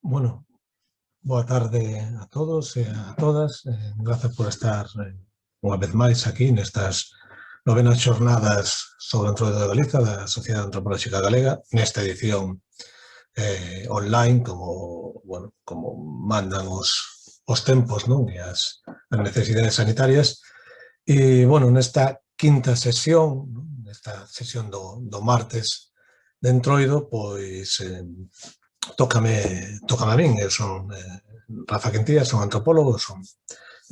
Bueno, boa tarde a todos e a todas. Grazas por estar unha vez máis aquí nestas novenas xornadas sobre o Entroido de Galiza da Sociedade Antropolóxica Galega, nesta edición online como mandan os tempos, non? E as necesidades sanitarias. E, nesta quinta sesión, nesta sesión do martes de Entroido, pois tócame a min. Eu son Rafa Quintía, son antropólogo, son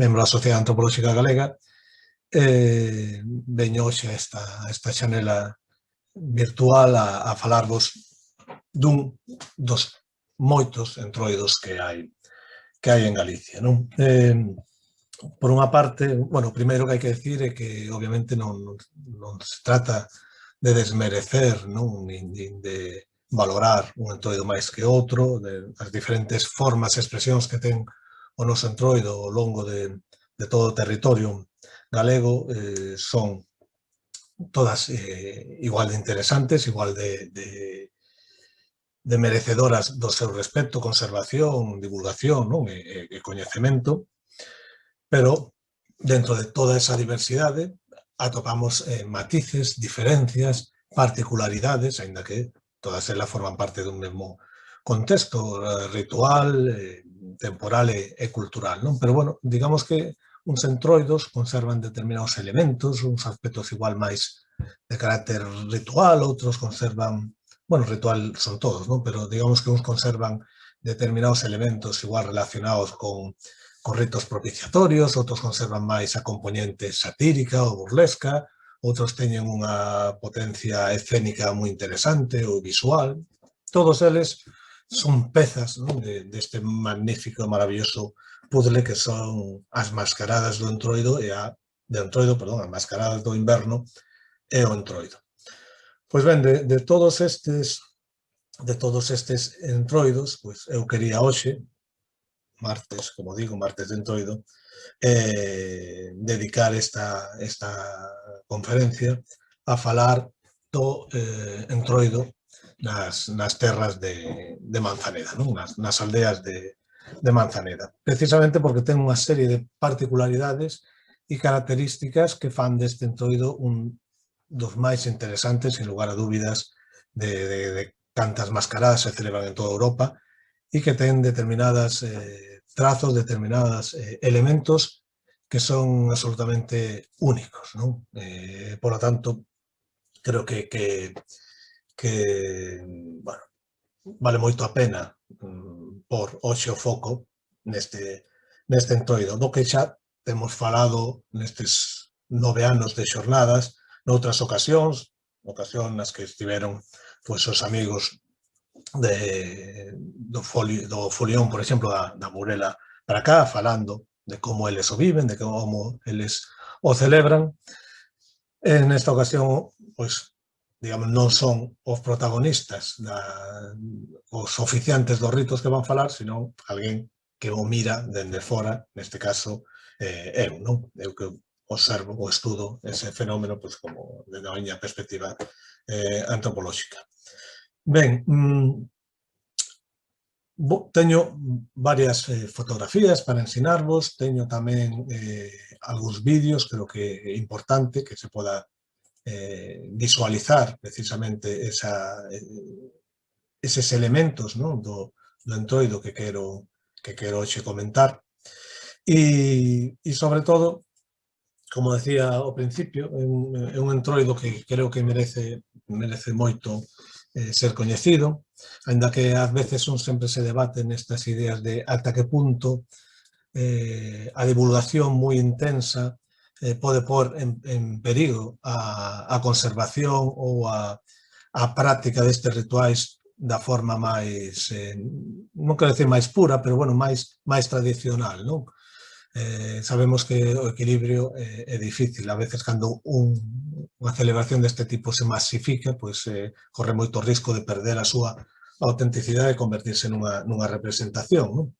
membro da Sociedade Antropolóxica Galega. Veño hoxe a esta xanela virtual a falarvos dun dos moitos entroidos que hai en Galicia, non? Por unha parte, o primeiro que hai que decir é que obviamente non se trata de desmerecer, non, nin de valorar un entroido máis que outro, as diferentes formas e expresións que ten o noso entroido ao longo de todo o territorio galego son todas igual de interesantes, igual de merecedoras do seu respecto, conservación, divulgación, non? E coñecemento, pero dentro de toda esa diversidade atopamos matices, diferencias, particularidades, aínda que todas elas forman parte dun mesmo contexto ritual, temporal e cultural, non? Pero, digamos que uns entroidos conservan determinados elementos, uns aspectos igual máis de carácter ritual, outros conservan, ritual son todos, non? Pero digamos que uns conservan determinados elementos igual relacionados con ritos propiciatorios, outros conservan máis a componente satírica ou burlesca, outros teñen unha potencia escénica moi interesante ou visual. Todos eles son pezas, non, deste magnífico e maravilloso puzzle que son as mascaradas do entroido as mascaradas do inverno e o entroido. Pois ben, de todos estes entroidos, pois eu quería hoxe, martes, como digo, martes de entroido, dedicar esta conferencia a falar do entroido nas terras de Manzaneda, non? Nas aldeas de Manzaneda, precisamente porque ten unha serie de particularidades e características que fan deste entroido un dos máis interesantes, sin lugar a dúbidas, de cantas mascaradas se celebran en toda Europa e que ten determinadas trazos, determinados elementos que son absolutamente únicos, non? Por lo tanto, creo que vale moito a pena por hoxe o foco neste entroido, do que xa temos falado nestes 9 anos de xornadas, noutras ocasións nas que estiveron os amigos do Folión, por exemplo, da Burela para cá, falando de como eles o viven, de como eles o celebran. Nesta ocasión, pois, digamos, non son os protagonistas, os oficiantes dos ritos que van falar, senón alguén que o mira dende fora, neste caso, eu, non? Eu que observo ou estudo ese fenómeno, pois, como dende a miña perspectiva antropolóxica. Ben, teño varias fotografías para ensinarvos, teño tamén algúns vídeos, creo que é importante que se poda visualizar precisamente eses elementos, non, do entroido que quero hoxe comentar. E sobre todo, como decía ao principio, é un entroido que creo que merece moito ser coñecido, aínda que ás veces sempre se debate nestas ideas de ata que punto a divulgación moi intensa pode pôr en perigo a conservación ou a práctica destes rituais da forma máis, non quero dicir máis pura, pero máis tradicional, non? Sabemos que o equilibrio é difícil. A veces, cando unha celebración deste tipo se masifica, pois corre moito risco de perder a súa autenticidade e convertirse nunha representación, non?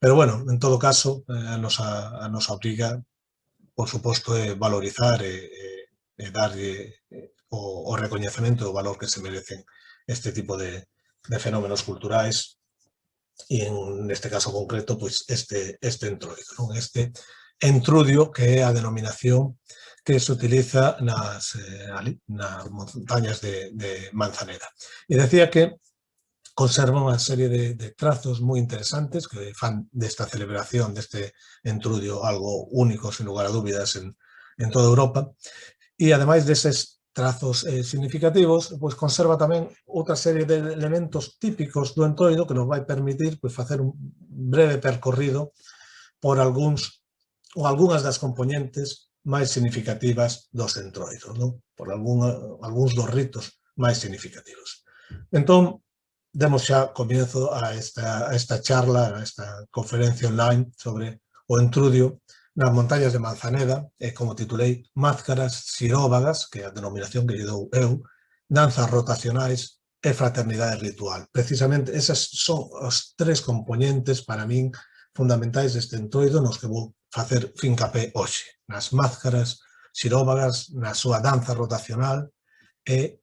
Pero, en todo caso, a nosa obriga, por suposto, é valorizar e darlle o recoñecemento e o valor que se merecen este tipo de fenómenos culturais neste caso concreto, pois este entroido, non? Este entrudio, que é a denominación que se utiliza nas montañas de Manzaneda. E decía que conserva unha serie de trazos moi interesantes que fan desta celebración deste entrudio algo único, sen lugar a dúbidas, en toda Europa. E, ademais deses trazos significativos, pois conserva tamén outra serie de elementos típicos do entroido que nos vai permitir pois, facer un breve percorrido por algunhas das componentes máis significativas dos entroidos, non? Por algúns dos ritos máis significativos. Entón, demos xa comienzo a esta charla, a esta conferencia online sobre o entrudio nas montañas de Manzaneda, e como titulei, Máscaras xiróvagas, que é a denominación que lle dou eu, danzas rotacionais e fraternidade ritual. Precisamente, esas son os tres componentes para min fundamentais deste entroido nos que vou facer fincapé hoxe. Nas máscaras xiróvagas, na súa danza rotacional e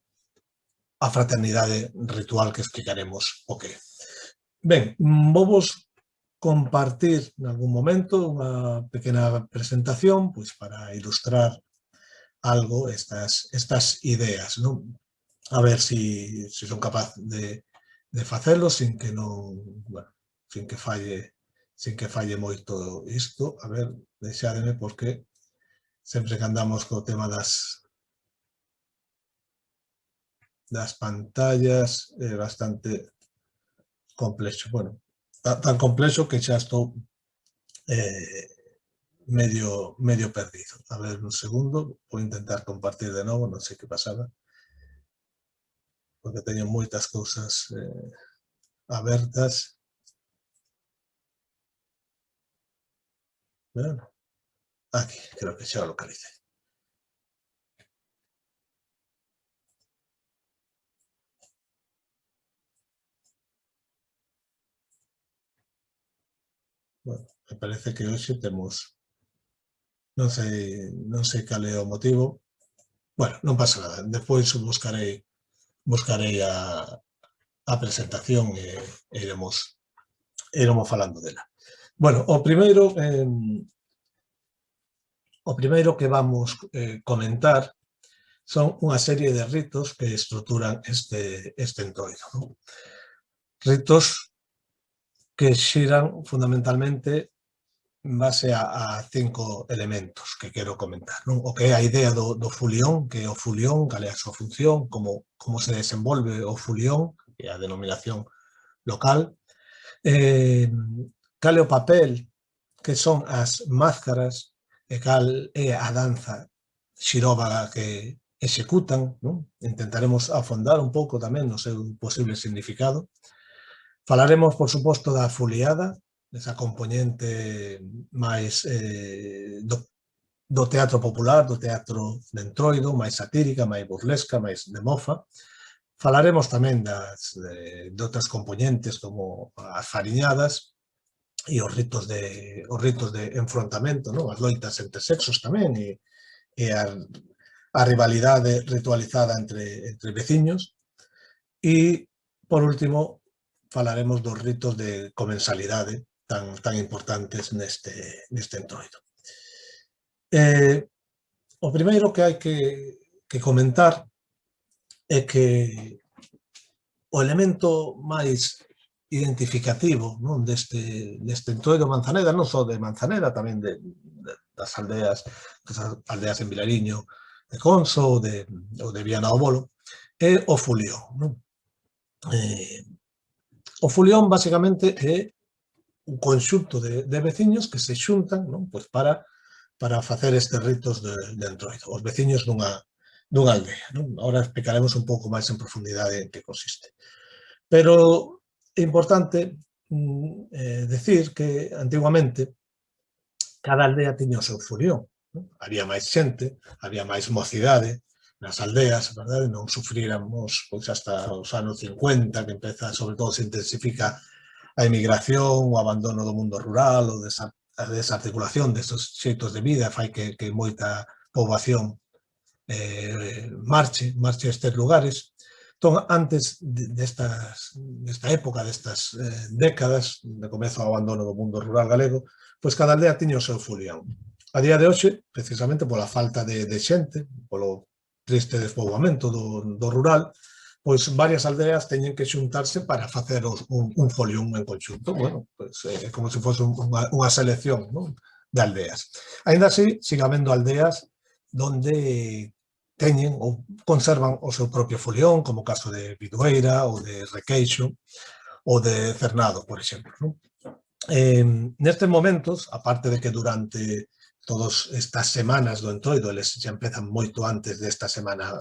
a fraternidade ritual que explicaremos o que é. Ben, vovos compartir en algún momento unha pequena presentación pois para ilustrar algo estas ideas, non? A ver se son capaz de facelo sin que non, bueno, sin que falle moito isto. A ver, deixádeme porque sempre que andamos co tema das pantallas é bastante complexo. Bueno, tan complexo que xa estou medio perdido. A ver, un segundo, vou intentar compartir de novo, non sei que pasaba, porque teño moitas cousas abertas. Bueno, aquí, creo que xa o localicei. Bueno, me parece que hoxe temos, non sei cal é o motivo. Bueno, non pasa nada, despois buscarei a presentación e iremos falando dela. Bueno, o primeiro que vamos comentar son unha serie de ritos que estruturan este entroido, non? Ritos que xiran fundamentalmente en base a 5 elementos que quero comentar, non? O que é a idea do fulión, que é o fulión, cal é a súa función, como se desenvolve o fulión, que é a denominación local, cal é o papel que son as máscaras e cal é a danza xiróvaga que executan, non? Intentaremos afondar un pouco tamén no seu posible significado. Falaremos, por suposto, da fuliada, esa componente máis do teatro popular, do teatro de entroido, máis satírica, máis burlesca, máis de mofa. Falaremos tamén de outras componentes como as fariñadas e os ritos de enfrontamento, as loitas entre sexos tamén e a rivalidade ritualizada entre veciños. E, por último, falaremos dos ritos de comensalidade tan importantes neste entroido. O primeiro que hai que comentar é que o elemento máis identificativo deste entroido Manzaneda, non só de Manzaneda, tamén das aldeas en Vilariño de Conso ou de Viana do Bolo, é o fulión. O fulión, basicamente, é un conxunto de veciños que se xuntan para facer estes ritos de entroido, os veciños dunha aldea. Ahora explicaremos un pouco máis en profundidade en que consiste. Pero é importante decir que, antiguamente, cada aldea tiña o seu fulión. Había máis xente, había máis mocidade, nas aldeas, verdade? Non sufríramos hasta os anos 50, que empeza, sobre todo, se intensifica a emigración, o abandono do mundo rural, ou a desarticulación destes xeitos de vida, fai que moita poboación marche a estes lugares. Entón, antes desta época, destas décadas, de comezo ao abandono do mundo rural galego, pois cada aldea tiña o seu folión. A día de hoxe, precisamente pola falta de xente, polo triste despoboamento do rural, pois varias aldeas teñen que xuntarse para facer un folión en conxunto. Bueno, pois é como se fose unha selección, non, de aldeas. Aínda así, sigue habendo aldeas donde teñen ou conservan o seu propio folión, como o caso de Bidueira ou de Requeixo ou de Cernado, por exemplo. Non? Nestes momentos, aparte de que durante todas estas semanas do Entroido, eles xa empezan moito antes desta semana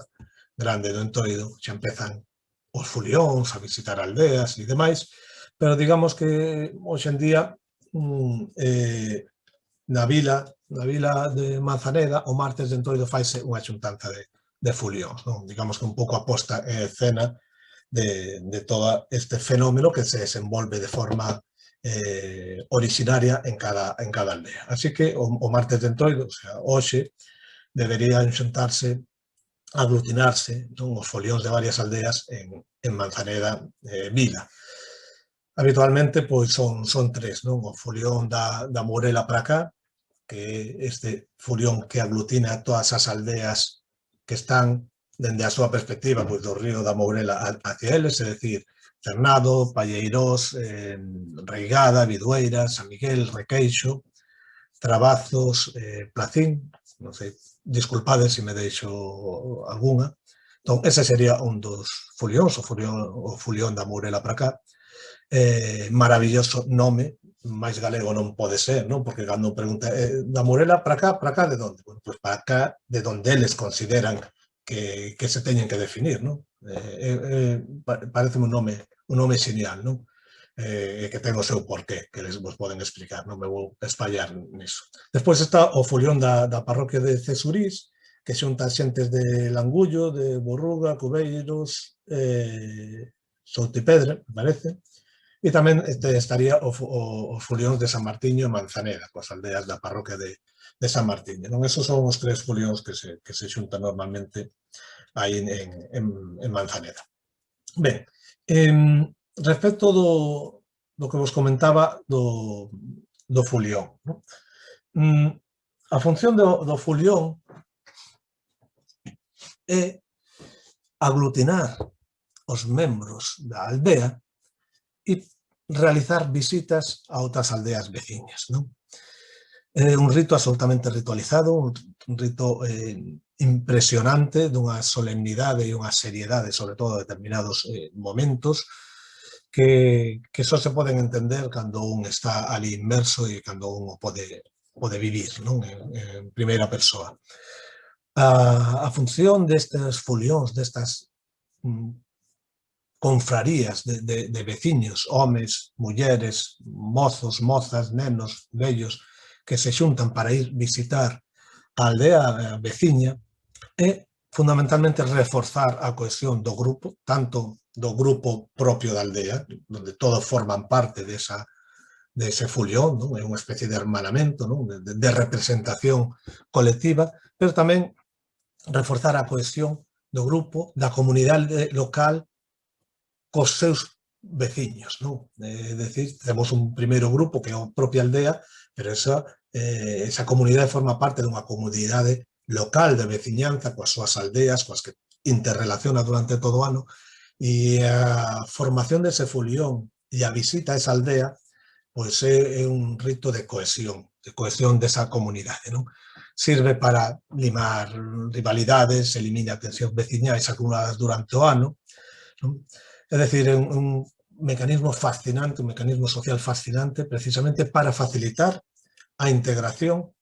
grande do Entroido, xa empezan os folións a visitar aldeas e demais, pero digamos que hoxe en día na vila de Manzaneda, o martes de Entroido faise unha xuntanza de folións. Non? Digamos que un pouco a posta en escena de todo este fenómeno que se desenvolve de forma originaria en cada aldea. Así que o martes de Entroido, o sea, hoxe, deberían xuntarse, aglutinarse, non, os folións de varias aldeas en Manzaneda vila. Habitualmente, pois, son tres, non? O folión da Mourela para cá, que este folión que aglutina todas as aldeas que están dende a súa perspectiva pois, do río da Mourela hacia eles, é dicir, Cernado, Palleirós, Reigada, Bidueira, San Miguel, Requeixo, Trabazos, Placín, non sei, disculpade se me deixo algunha. Entón, ese sería un dos folións, o folión da Mourela para cá. Maravilloso nome, máis galego non pode ser, non? Porque cando pregunta da Mourela para cá de onde? Bueno, pois para cá de onde eles consideran que se teñen que definir, non? Parece un nome xenial, non? Que ten o seu porqué, que eles vos poden explicar, non me vou espallar niso. Despois está o folión da parroquia de Cesurís, que xunta xentes de Langullo, de Borruga, Cubeiros, Soutipedra, me parece. E tamén estaría os folións de San Martiño e Manzaneda, coas aldeas da parroquia de San Martiño. Non? Esos son os tres folións que se xuntan normalmente aí en Manzaneda. Ben, respecto do que vos comentaba do folión. Non? A función do folión é aglutinar os membros da aldea e realizar visitas a outras aldeas veciñas. Non? É un rito absolutamente ritualizado, un rito impresionante, dunha solemnidade e unha seriedade, sobre todo, de determinados momentos, que só se poden entender cando un está ali inmerso e cando un o pode vivir, non? En primeira persoa. A función destes folións, destas confrarías de veciños, homes, mulleres, mozos, mozas, nenos, vellos, que se xuntan para ir visitar a aldea veciña, é fundamentalmente reforzar a cohesión do grupo, tanto do grupo propio da aldea, onde todos forman parte dese folión, non? É unha especie de hermanamento, non? De representación colectiva, pero tamén reforzar a cohesión do grupo, da comunidade local, cos seus veciños, non? É dicir, temos un primeiro grupo que é a propia aldea, pero esa comunidade forma parte dunha comunidade local de veciñanza coas súas aldeas, coas que interrelaciona durante todo o ano, e a formación dese folión e a visita a esa aldea pois é un rito de cohesión desa comunidade, non? Sirve para limar rivalidades, elimina tensións veciñais acumuladas durante o ano, non? É dicir, é un mecanismo fascinante, un mecanismo social fascinante, precisamente para facilitar a integración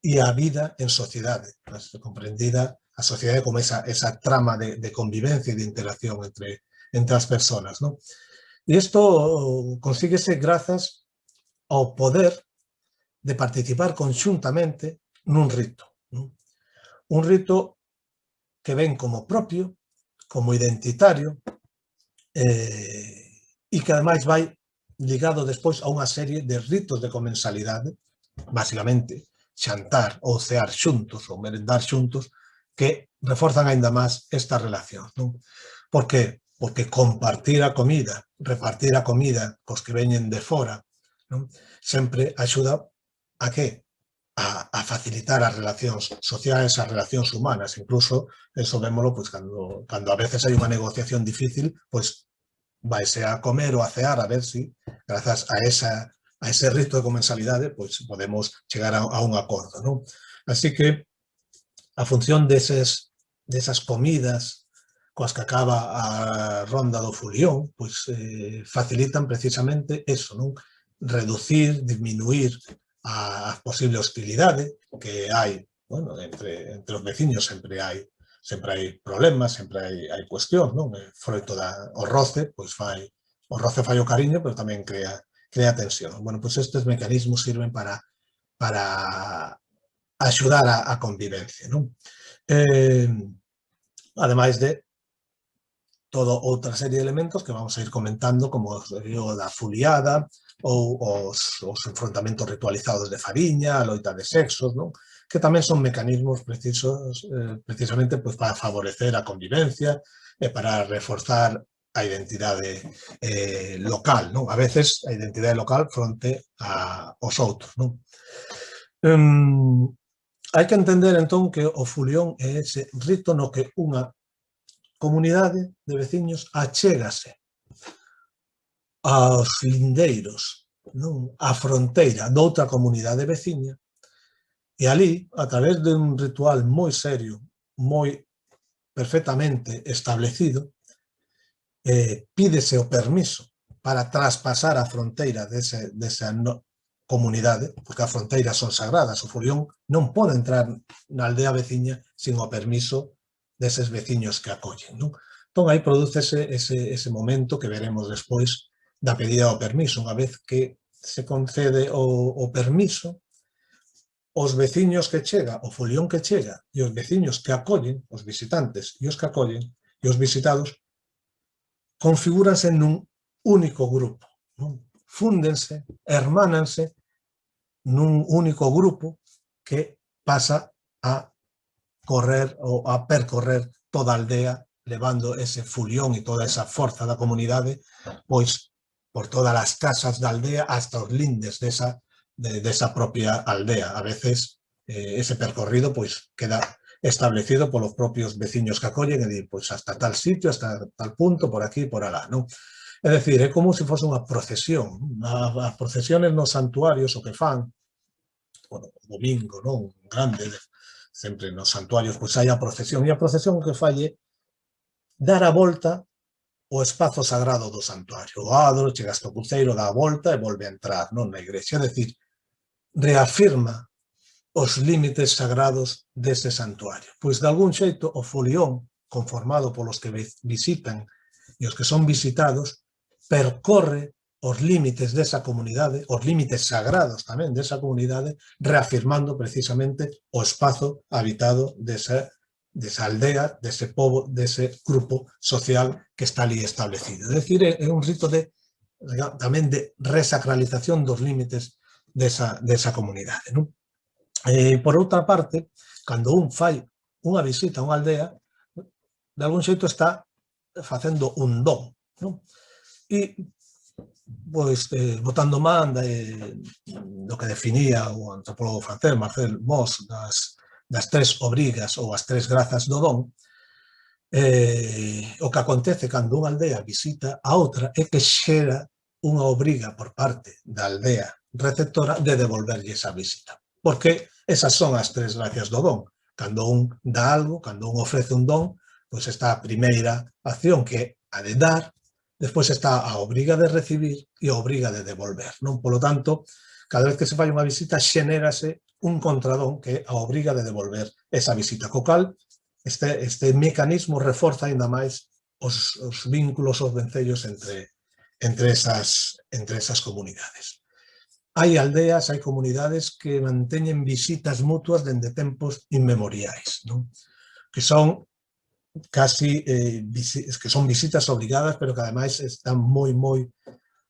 e a vida en sociedade, comprendida a sociedade como esa trama de convivencia e de interacción entre as persoas. Non? E isto consíguese grazas ao poder de participar conxuntamente nun rito. Non? Un rito que ven como propio, como identitario, e que ademais vai ligado despois a unha serie de ritos de comensalidade, basicamente xantar ou cear xuntos ou merendar xuntos, que reforzan aínda máis esta relación. Non? Por que? Porque compartir a comida, repartir a comida cos que veñen de fora, non? Sempre axuda a que? A facilitar as relacións sociais, as relacións humanas. Incluso, eso vémolo, pois, cando a veces hai unha negociación difícil, pois, vaise a comer ou a cear a ver si, grazas a ese rito de comensalidade, pois, podemos chegar a un acordo, non? Así que, a función desas comidas coas que acaba a ronda do fulión, pois facilitan precisamente eso, non? Reducir, disminuir a posible hostilidade que hai, bueno, entre os veciños sempre hai problemas, sempre hai cuestións, non? Froito o roce, pois o roce fai o cariño, pero tamén crea tensión. Bueno, pois estes mecanismos sirven para axudar a convivencia, non? Ademais de toda outra serie de elementos que vamos a ir comentando, como o da fuliada ou os enfrontamentos ritualizados de fariña, a loita de sexos, non? Que tamén son mecanismos precisos precisamente pois, para favorecer a convivencia e para reforzar a identidade local, non? A veces a identidade local fronte aos outros, non? Hai que entender, entón, que o fulión é ese rito no que unha comunidade de veciños achégase aos lindeiros, non? A fronteira doutra comunidade veciña e ali, a través de un ritual moi serio, moi perfectamente establecido, pídese o permiso para traspasar a fronteira desa comunidade, porque as fronteiras son sagradas, o fulión non pode entrar na aldea veciña sin o permiso deses veciños que acollen, non? Entón, aí prodúcese ese momento que veremos despois da pedida do permiso. Unha vez que se concede o permiso, os veciños que chega, o fulión que chega e os veciños que acollen, os visitantes e os que acollen, e os visitados, configúranse nun único grupo, non? Fúndense, hermánanse nun único grupo que pasa a correr ou a percorrer toda a aldea levando ese fulión e toda esa forza da comunidade pois por todas as casas da aldea hasta os lindes desa propia aldea. A veces ese percorrido pois queda establecido polos propios veciños que acollen e di, pois hasta tal sitio, hasta tal punto, por aquí, por alá, non? É dicir, é como se fose unha procesión. As procesiones nos santuarios o que fan, bueno, o domingo, non? Grande, sempre nos santuarios pois hai a procesión, e a procesión que falle dar a volta o espazo sagrado do santuario. O adro, chega hasta o cruceiro, dá a volta e volve a entrar, non, na igrexa. É dicir, reafirma os límites sagrados dese santuario. Pois, de algún xeito, o folión, conformado polos que visitan e os que son visitados, percorre os límites desa comunidade, os límites sagrados tamén desa comunidade, reafirmando precisamente o espazo habitado desa aldea, dese pobo, dese grupo social que está ali establecido. É dicir, é un rito tamén de resacralización dos límites desa comunidade, non? Por outra parte, cando un fai unha visita a unha aldea, de algún xeito está facendo un don, non? E, pois, botando man do que definía o antropólogo francés Marcel Mauss das tres obrigas ou as tres grazas do don, o que acontece cando unha aldea visita a outra é que xera unha obriga por parte da aldea receptora de devolverlle esa visita. Porque esas son as tres gracias do don. Cando un dá algo, cando un ofrece un don, pois está a primeira acción que é a de dar, despois está a obriga de recibir e a obriga de devolver, non? Polo tanto, cada vez que se fai unha visita, xenérase un contradón que é a obriga de devolver esa visita, co cal este mecanismo reforza ainda máis os vínculos, os vencellos entre esas comunidades. Hai aldeas, hai comunidades que manteñen visitas mutuas dende tempos inmemoriais, non? Que son casi que son visitas obrigadas, pero que ademais están moi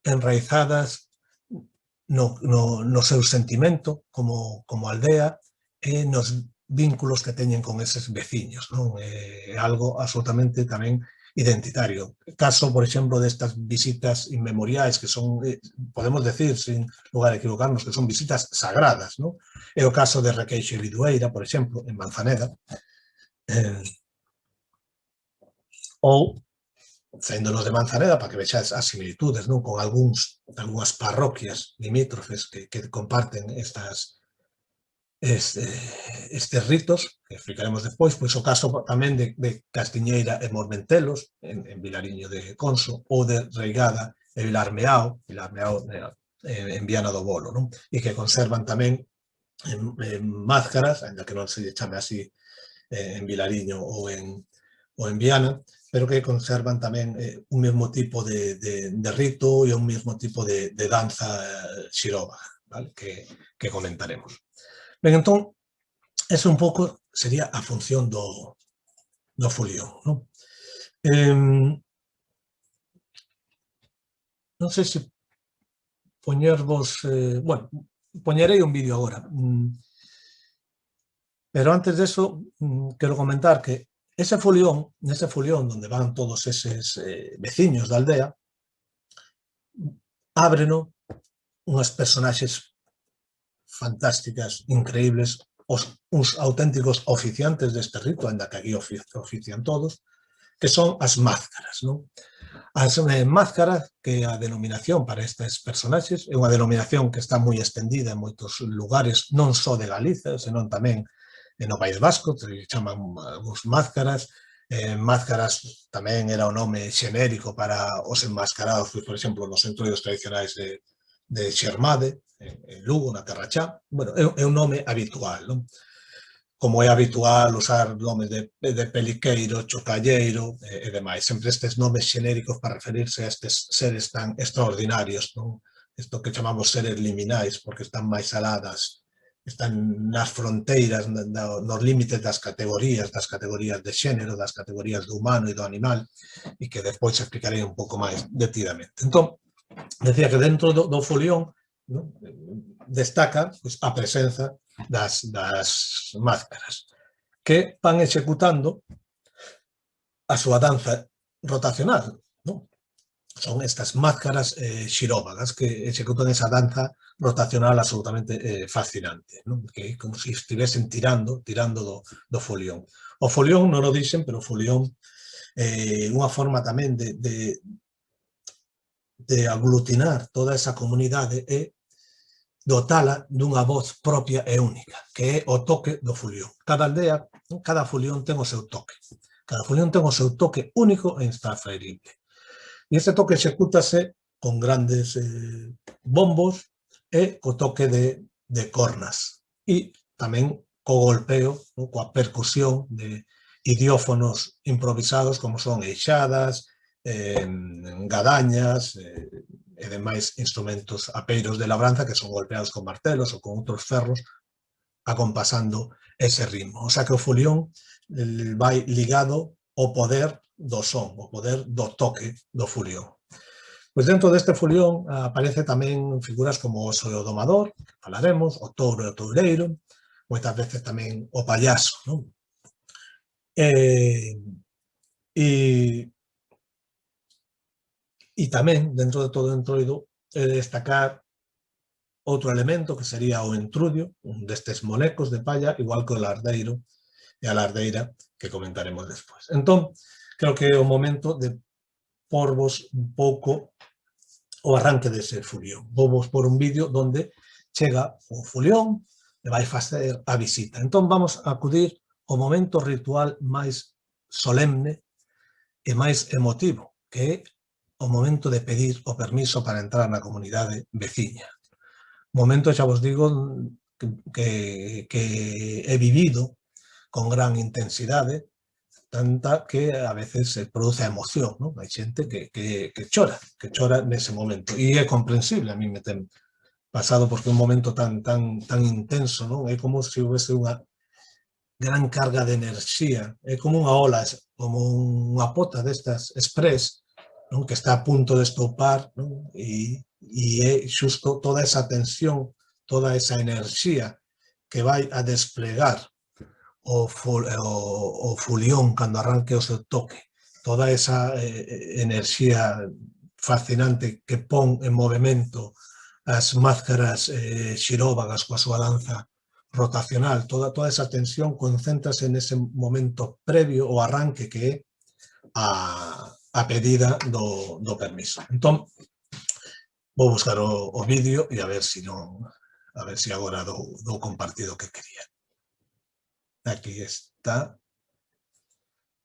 enraizadas no seu sentimento como aldea e nos vínculos que teñen con eses veciños, non? É algo absolutamente tamén identitario. Caso, por exemplo, destas visitas inmemoriais que son, podemos decir, sin lugar a equivocarnos, que son visitas sagradas, non? É o caso de Requeixo e Bidueira, por exemplo, en Manzaneda, ou Céndolos de Manzaneda, para que vexades as similitudes, non? Con algunhas parroquias limítrofes que comparten estes ritos, que explicaremos despois, pois o caso tamén de Castiñeira e Mormentelos, en Vilariño de Conso, ou de Reigada e Vilarmeao en Viana do Bolo, non? E que conservan tamén en máscaras, ainda que non se chame así en Vilariño ou en Viana, pero que conservan tamén un mesmo tipo de rito e un mesmo tipo de danza xiróvaga, vale? que comentaremos. Ben, entón, esa un pouco sería a función do folión, non? Non sei se poñervos... bueno, poñerei un vídeo agora. Pero antes de eso, quero comentar que nese folión donde van todos eses veciños da aldea, ábreno unhas personaxes fantásticas, increíbles, uns auténticos oficiantes deste rito, ainda que aquí ofician todos, que son as máscaras, non? As máscaras, que a denominación para estes personaxes, é unha denominación que está moi estendida en moitos lugares, non só de Galiza, senón tamén no País Vasco, que chaman algúns máscaras. Máscaras tamén era o nome xenérico para os enmascarados, por exemplo, nos entroidos tradicionais de Xermade, en Lugo, na Carrachá. Bueno, é un nome habitual, non? Como é habitual usar nomes de peliqueiro, chocalleiro e demais. Sempre estes nomes xenéricos para referirse a estes seres tan extraordinarios, non? Isto que chamamos seres liminais, porque están máis aladas, están nas fronteiras, nos límites das categorías de xénero, das categorías do humano e do animal, e que despois explicarei un pouco máis detidamente. Entón, decía que dentro do folión, non, destaca pois, a presenza das máscaras que van executando a súa danza rotacional, non? Son estas máscaras xiróvagas que executan esa danza rotacional absolutamente fascinante, non? Que é como se estivesen tirando do folión. O folión, non o dixen, pero o folión é unha forma tamén de aglutinar toda esa comunidade e dotala dunha voz propia e única, que é o toque do folión. Cada aldea, cada folión ten o seu toque. Cada folión ten o seu toque único e intransferible. E ese toque execútase con grandes bombos e co toque de cornas. E tamén co golpeo, coa percusión de idiófonos improvisados como son eixadas, gadañas, e demais instrumentos apeiros de labranza que son golpeados con martelos ou con outros ferros acompasando ese ritmo. O sea que o folión vai ligado ao poder do son, ao poder do toque do folión. Pois dentro deste folión aparece tamén figuras como o oso e o domador, que falaremos, o touro e o toureiro, moitas veces tamén o payaso, non? E tamén, dentro de todo o entroido, é de destacar outro elemento que sería o entrudio, un destes monecos de palla, igual que o lardeiro e a lardeira que comentaremos despois. Entón, creo que é o momento de porvos un pouco o arranque dese folión. Vou por un vídeo onde chega o folión e vai facer a visita. Entón, vamos a acudir ao momento ritual máis solemne e máis emotivo, que é o momento de pedir o permiso para entrar na comunidade veciña. Momento, xa vos digo, que é vivido con gran intensidade, tanta que a veces se produce a emoción, non? Hai xente que chora nese momento. E é comprensible, a mí me ten pasado porque é un momento tan intenso, non? É como se houvese unha gran carga de enerxía, é como unha ola, como unha pota destas express, non? Que está a punto de estopar, non? E é xusto toda esa tensión, toda esa enerxía que vai a desplegar o folión cando arranque o seu toque, toda esa enerxía fascinante que pon en movimento as máscaras xiróvagas coa súa danza rotacional, toda esa tensión concéntrase nese momento previo ao arranque que é a pedida do permiso. Entón, vou buscar o vídeo e a ver se non, a ver se agora dou compartido que quería. Aquí está.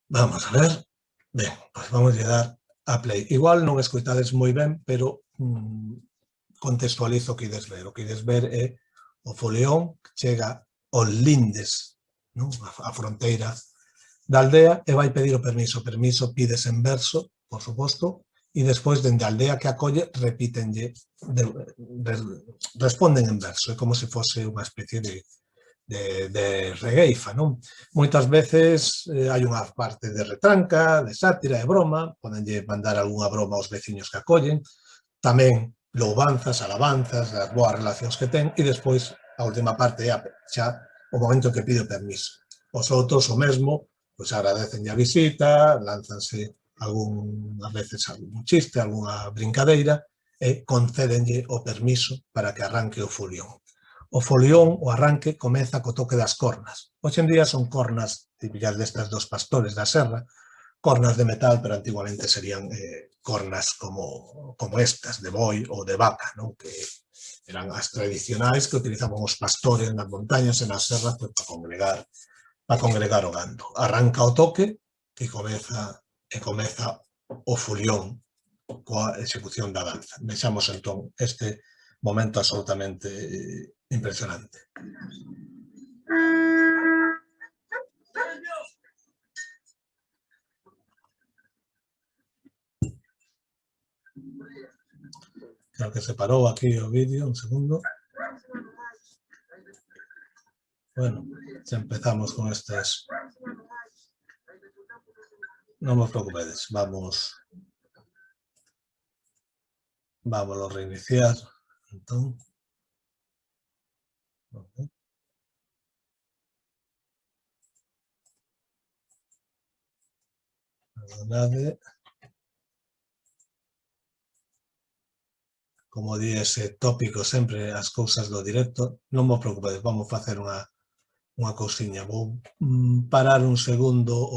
Vamos a ver. Ben, pois vamos a dar a play. Igual non escoitades moi ben, pero contextualizo o que ides ver. O que ides ver é o folión que chega aos lindes, non? A fronteira da aldea e vai pedir o permiso. O permiso pides en verso, por suposto, e despois, dende a aldea que acolle, repítenlle, responden en verso. É como se fose unha especie de regueifa, non? Moitas veces hai unha parte de retranca, de sátira, de broma, podenlle mandar algunha broma aos veciños que acollen, tamén louvanzas, alabanzas, as boas relacións que ten, e despois a última parte é xa o momento que pide o permiso. Os outros o mesmo, pois agradecenlle a visita, lánzanse algunhas veces algún chiste, algunha brincadeira, e concédenlle o permiso para que arranque o folión. O folión, o arranque, comeza co toque das cornas. Hoxe en día son cornas típicas destas dos pastores da serra, cornas de metal, pero antiguamente serían cornas como estas, de boi ou de vaca, non? Que eran as tradicionais que utilizaban os pastores nas montañas e nas serras para congregar o gando. Arranca o toque e comeza o folión coa execución da danza. Vexamos entón este momento absolutamente impresionante. Creo que se parou aquí o vídeo, un segundo. Bueno, xa empezamos con estas. Non vos preocupedes, vamos a reiniciar. Entón, perdonade. Como di ese tópico sempre, as cousas do directo, non vos preocupedes, vamos facer unha cousiña. Vou parar un segundo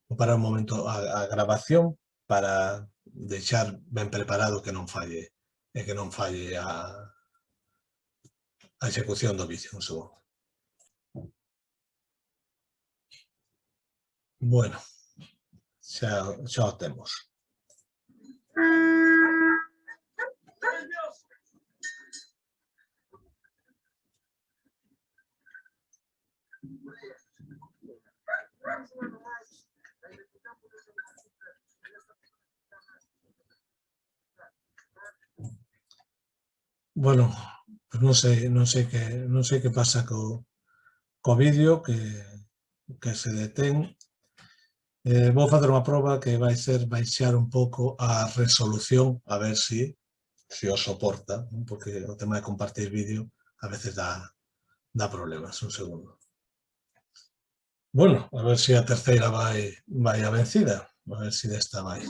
vou parar un momento a grabación para deixar ben preparado que non falle a execución do vídeo. Un segundo. Bueno, xa o temos. Bueno, pues non sei que pasa co vídeo que se detén. Vou facer unha proba que vai ser baixar un pouco a resolución, a ver se o soporta, porque o tema de compartir vídeo a veces dá problemas. Un segundo. Bueno, a ver se a terceira vai a vencida. A ver se desta vai.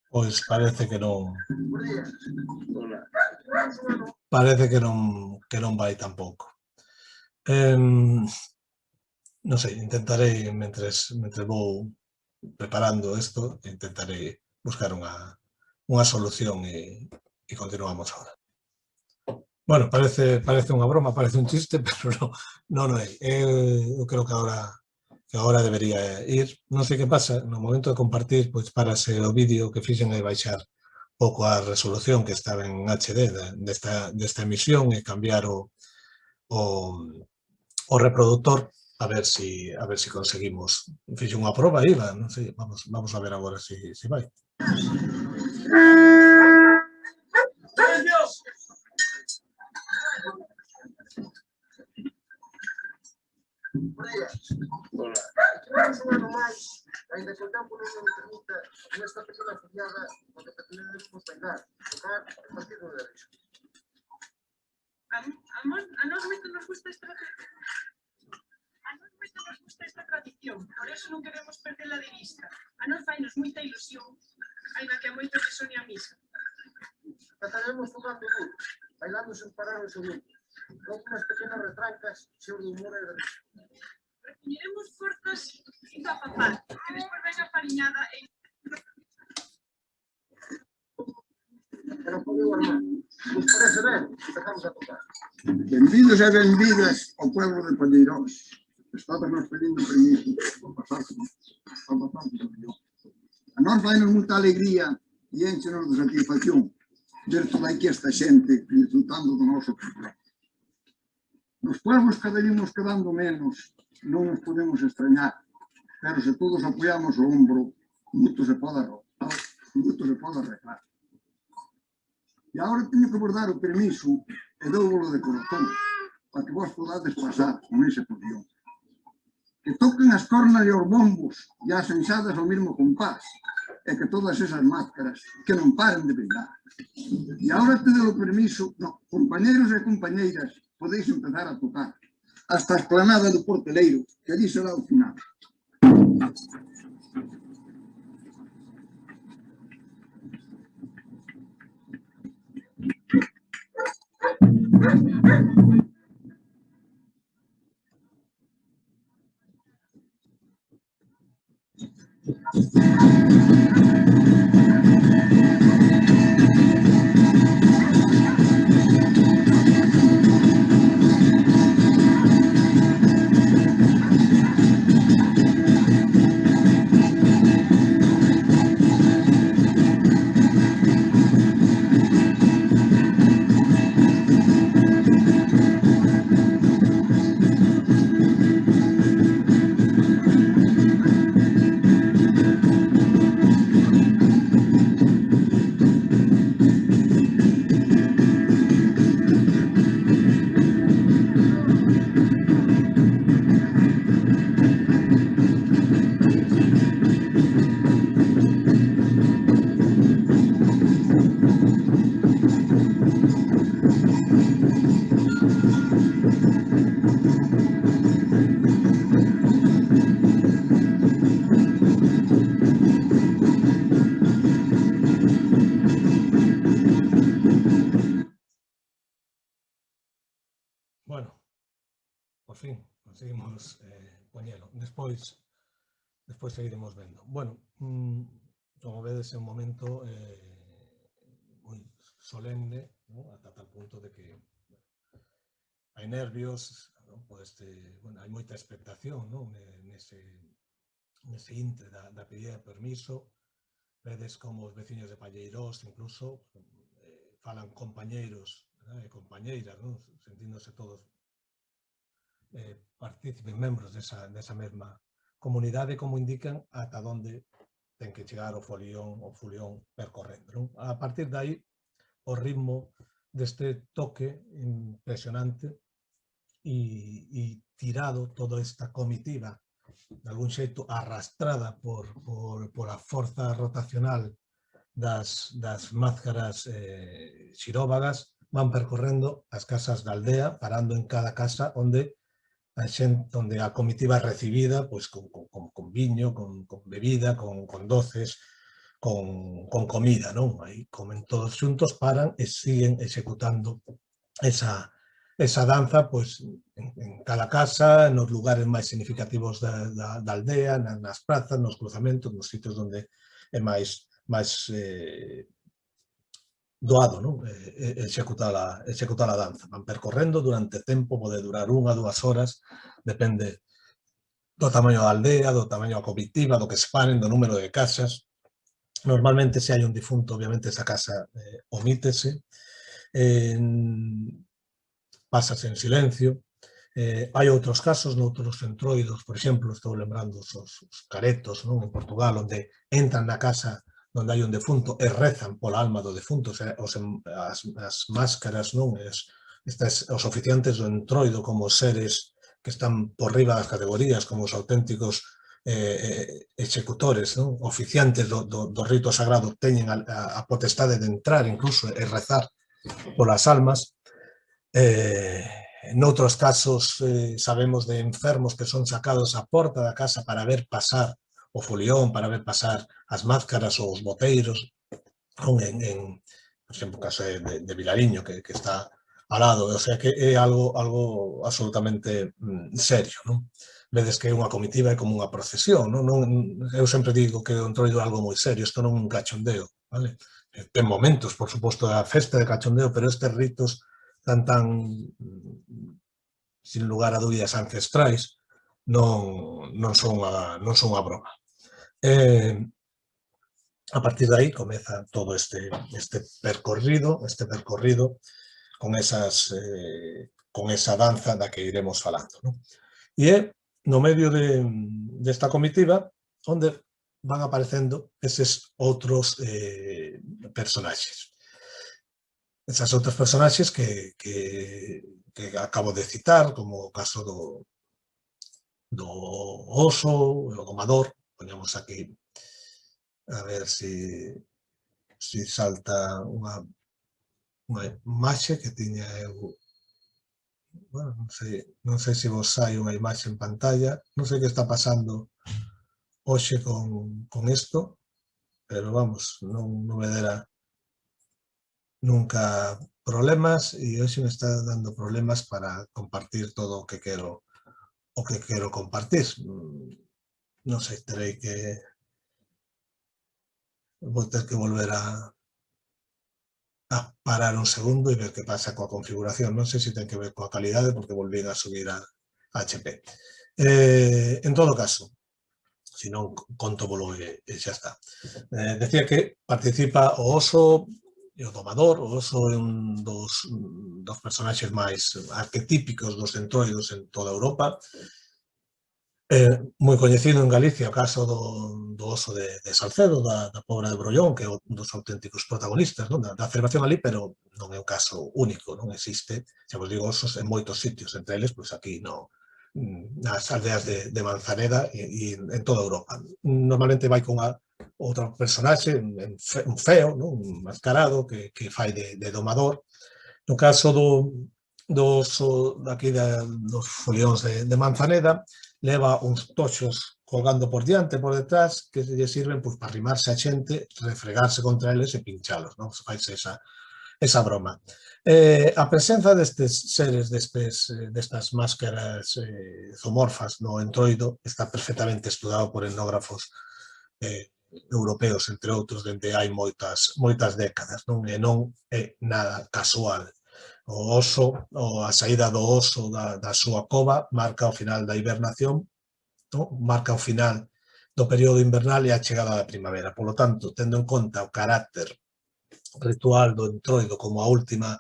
Pois parece que non. Parece que non vai tampouco. Non sei, intentarei, mentres vou preparando isto, intentarei buscar unha solución e continuamos agora. Bueno, parece unha broma, parece un chiste, pero non é. Eu creo que agora debería ir. Non sei que pasa, no momento de compartir, pois parase o vídeo que fixen e baixar pouco a resolución que estaba en HD desta emisión e cambiar o reproductor a ver si conseguimos. Fixe unha proba aí, non sei, vamos a ver agora se vai. Un ano máis, ainda que o campo non nos permita, nesta pequena foliada onde pretendemos bailar, tocar e partir do de risco. A nós moito nos gusta esta tradición, por eso non queremos perderla de vista. A nós fainos moita ilusión, aínda que a moito que sone a misa. Estaremos tocando duro, bailando sen parar o segundo. Con unhas pequenas retrancas, xeo de humor e de risa. Recuñeremos forzas e papapá, que despois ven a fariñada e... Pero podeu armar. Nos parece ben, empezamos a tocar. Benvidos e benvidas ao pueblo de Palleirós. Estábamos pedindo permiso para pasar o millón. A nós vai-nos moita alegría e enche-nos de satisfacción ver toda aquí esta xente disfrutando do noso pueblo. Nos pueblos cada vez nos quedando menos, non nos podemos extrañar, pero se todos apoiamos o ombro, moito se pode arreglar. E agora teño que vos dar o permiso e dou-volo de corazón para que vos podades pasar con ese podión. Que toquen as cornas e os bombos e as enxadas ao mesmo compás e que todas esas máscaras que non paren de brillar. E agora te dou o permiso, compañeros e compañeiras, podéis empezar a tocar hasta a esplanada do Porteleiro, que allí será o final. Bueno, por fin conseguimos poñelo. Despois seguiremos vendo. Bueno, como vedes, é un momento moi solemne, ¿no? Ata tal punto de que hai nervios, ¿no? Pues, hai moita expectación, ¿no? nese intre da pedida de permiso. Vedes como os veciños de Palleirós incluso falan compañeiros e compañeiras, ¿no? Sentíndose todos partícipes, membros desa mesma comunidade, como indican ata onde ten que chegar o folión percorrendo, non? A partir de aí, o ritmo deste toque impresionante e tirado toda esta comitiva, de algún xeito arrastrada pola forza rotacional das máscaras xiróvagas, van percorrendo as casas da aldea, parando en cada casa onde a comitiva é recibida con viño, con bebida, con doces, con comida, non? Aí comen todos xuntos, paran e siguen executando esa danza en cada casa, nos lugares máis significativos da aldea, nas prazas, nos cruzamentos, nos sitios onde é máis doado, non? Executar a danza. Van percorrendo durante tempo, pode durar 1 a 2 horas, depende do tamaño da aldea, do tamaño da comitiva, do que se paren, do número de casas. Normalmente, se hai un difunto, obviamente, esa casa omítese, pásase en silencio. Hai outros casos, noutros centroidos, por exemplo, estou lembrando os caretos, non? En Portugal, onde entran na casa onde hai un defunto e rezan pola alma do defunto, as máscaras, non? Os oficiantes do entroido como seres que están por riba das categorías, como os auténticos executores, non? Oficiantes do rito sagrado, teñen a potestade de entrar incluso e rezar polas almas. Noutros casos sabemos de enfermos que son sacados á porta da casa para ver pasar o folión, para ver pasar as máscaras ou os boteiros, por exemplo, o caso de Vilariño, que está ao lado, o sea que é algo absolutamente serio, non? Vedes que é unha comitiva, é como unha procesión, non? Eu sempre digo que o Entroido é algo moi serio, isto non é un cachondeo, vale? Ten momentos, por suposto, a festa de cachondeo, pero estes ritos tan sin lugar a dúbidas ancestrais non son unha broma. A partir de aí comeza todo este percorrido con esa danza da que iremos falando, non? E é no medio desta comitiva onde van aparecendo eses outros personaxes. Esas outros personaxes que acabo de citar, como o caso do oso, o domador, poñamos aquí, a ver se salta unha imaxe que tiña eu. Bueno, non sei se vos sai unha imaxe en pantalla, non sei que está pasando hoxe con isto, pero vamos, non me dera nunca problemas e hoxe me está dando problemas para compartir todo o que quero compartir. Non sei, terei que vou ter que volver a parar un segundo e ver que pasa coa configuración. Non sei se ten que ver coa calidade porque volvín a subir a HP. En todo caso, se non conto volo e xa está. Decía que participa o oso e o domador. O oso é un dos personaxes máis arquetípicos dos entroidos en toda Europa. Moi coñecido en Galicia o caso do oso de Salcedo, da Pobra de Brollón, que é un dos auténticos protagonistas da celebración ali, pero non é un caso único, non existe, xa vos digo, osos en moitos sitios, entre eles, pois aquí nas aldeas de Manzaneda e en toda Europa. Normalmente vai con outro personaxe, un feo, un mascarado, que fai de domador. No caso do oso daqui dos folións de Manzaneda, leva uns toxos colgando por diante, por detrás, que lle sirven para arrimarse a xente, refregarse contra eles e pinchalos, non? Faise esa broma. A presenza destes seres, destas máscaras zoomorfas no entroido, está perfectamente estudado por etnógrafos europeos, entre outros, dende hai moitas décadas, non? E non é nada casual. A saída do oso da súa cova marca o final da hibernación, marca o final do período invernal e a chegada da primavera. Por lo tanto, tendo en conta o carácter ritual do entroido como a última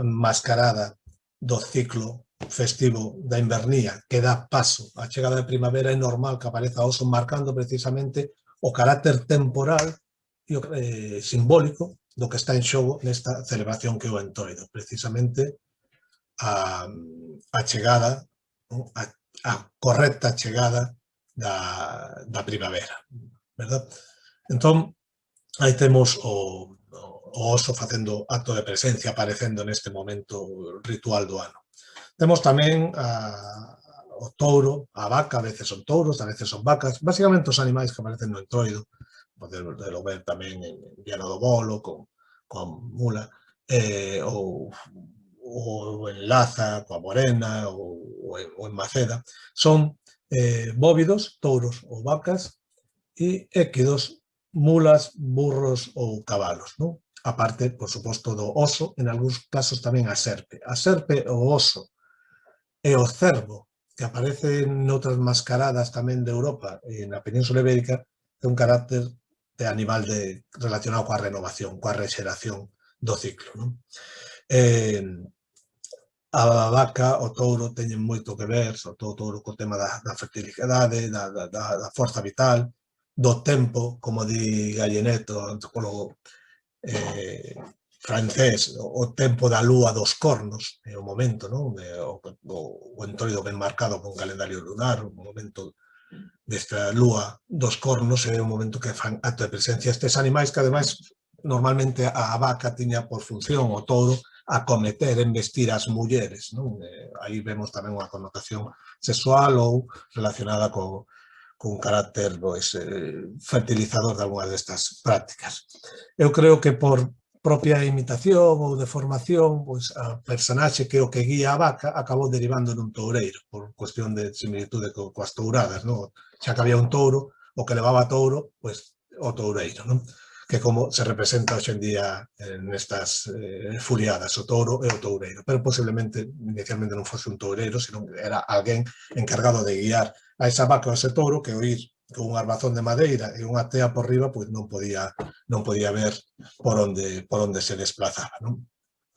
mascarada do ciclo festivo da invernía que dá paso á chegada da primavera, é normal que apareza o oso marcando precisamente o carácter temporal e simbólico do que está en xogo nesta celebración que é o entroido, precisamente a chegada, a correcta chegada da primavera, verdad? Entón, aí temos o oso facendo acto de presencia, aparecendo neste momento ritual do ano. Temos tamén o touro, a vaca, a veces son touros, a veces son vacas, basicamente os animais que aparecen no entroido, podelo ver tamén en Viana do Bolo, con mula, ou en Laza, coa morena, ou en Maceda. Son bóvidos, touros ou vacas, e équidos, mulas, burros ou cabalos, non? A parte, por suposto, do oso, en algúns casos tamén a serpe. A serpe, o oso e o cervo, que aparece noutras mascaradas tamén de Europa e na Península Ibérica, ten un carácter de animal relacionado coa renovación, coa rexeración do ciclo, non? A vaca, o touro, teñen moito que ver, sobre todo o touro, co tema da fertilidade, da forza vital, do tempo, como di Gallineto, antropólogo francés, o tempo da lúa dos cornos, é o momento, non? O entroido ben marcado con calendario lunar, o momento desta lúa dos cornos, é o momento que fan acto de presencia estes animais que, ademais, normalmente a vaca tiña por función, o touro, acometer, embestir as mulleres, non? Aí vemos tamén unha connotación sexual ou relacionada con carácter pois, fertilizador de algunhas destas prácticas. Eu creo que por propia imitación ou deformación, pois a personaxe que o que guía a vaca acabou derivando nun toureiro, por cuestión de similitude coas touradas, non? Xa que había un touro, o que levaba touro, pois o toureiro, non? Que como se representa hoxe en día nestas furiadas, o touro e o toureiro, pero posiblemente inicialmente non fose un toureiro, senón era alguén encargado de guiar a esa vaca ou a ese touro que o ir con un arbazón de madeira e unha tea por riba, pois non podía ver por onde se desplazaba, non?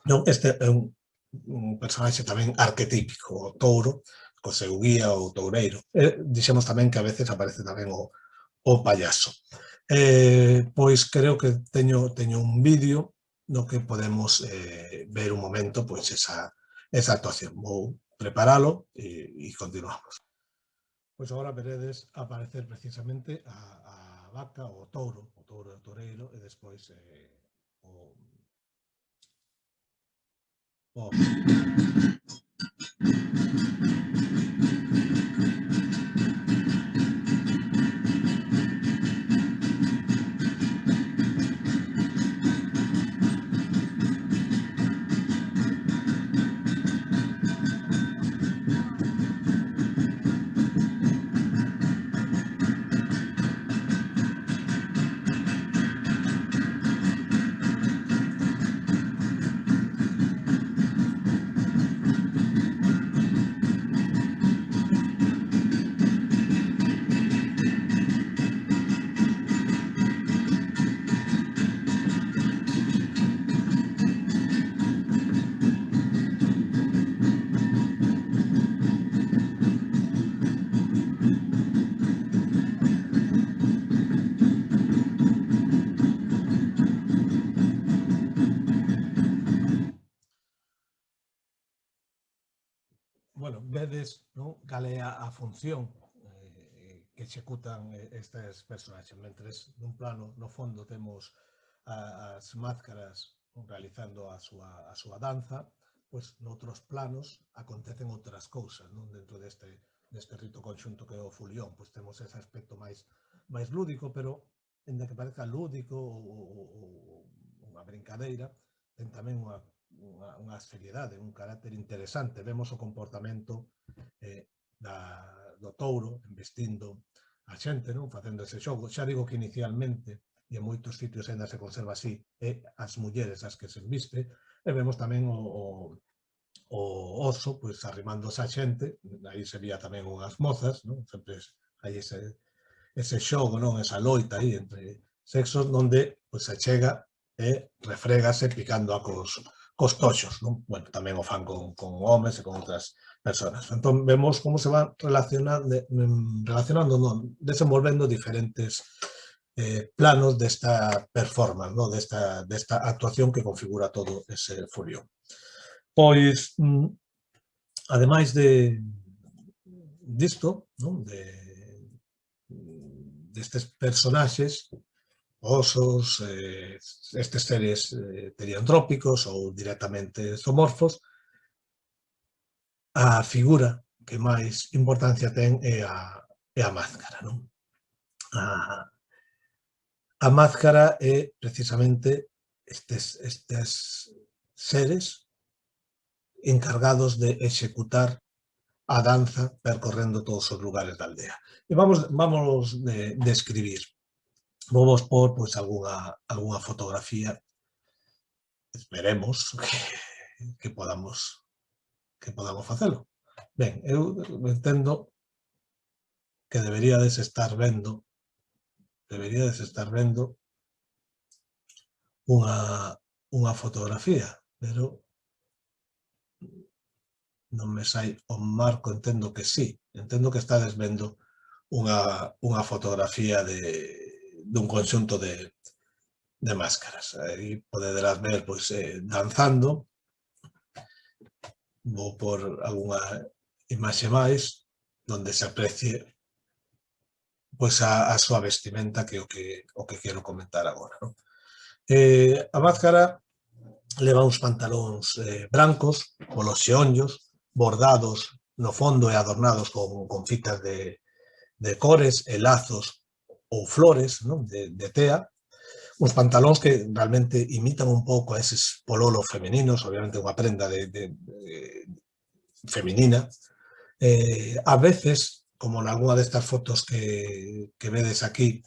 Non, este é un personaxe tamén arquetípico, o touro, co seu guía, o toureiro. Dixemos tamén que a veces aparece tamén o payaso. Pois creo que teño un vídeo no que podemos ver un momento pois esa actuación. Vou preparalo e continuamos. Pois agora veredes aparecer precisamente a vaca, o touro e o toureiro, e despois o bueno, vedes, non, cal é a función que executan estes personaxes. Mentres nun plano, no fondo, temos as máscaras realizando a súa danza, pois noutros planos acontecen outras cousas, non? Dentro deste rito conxunto que é o fulión, pois temos ese aspecto máis lúdico, pero en que parezca lúdico ou unha brincadeira, ten tamén unha seriedade, un carácter interesante. Vemos o comportamento do touro embestindo a xente, non? Facendo ese xogo. Xa digo que inicialmente, e en moitos sitios ainda se conserva así, é as mulleres as que se embiste, e vemos tamén o oso, pois, arrimándose a xente, aí se vía tamén unhas mozas, non? Sempre hai ese xogo, non? Esa loita aí entre sexos, onde se chega e refrégase picando cos toxos, non? Bueno, tamén o fan con homes e con outras persoas. Entón, vemos como se van relacionando, non? Desenvolvendo diferentes planos desta performance, non? Desta actuación que configura todo ese furión. Pois, ademais disto, non? Destes personaxes, osos, estes seres teriantrópicos ou directamente zoomorfos, a figura que máis importancia ten é a máscara, non? A máscara é precisamente estes seres encargados de executar a danza percorrendo todos os lugares da aldea. E vamos describir. Vamos por pois algunha fotografía. Esperemos que podamos facelo. Ben, eu entendo que deberíades estar vendo unha fotografía, pero non me sai o marco. Entendo que sí, entendo que estades vendo unha fotografía dun conxunto de máscaras. Aí podedelas ver pois danzando. Vou por algunha imaxe máis onde se aprecie pois a súa vestimenta, que é o que quero comentar agora, non? A máscara leva uns pantalóns brancos, polos xeonllos, bordados no fondo e adornados con fitas de cores e lazos ou flores, non? de tea, uns pantalóns que realmente imitan un pouco a eses pololos femeninos, obviamente unha prenda feminina. A veces, como en algunha destas fotos que vedes aquí,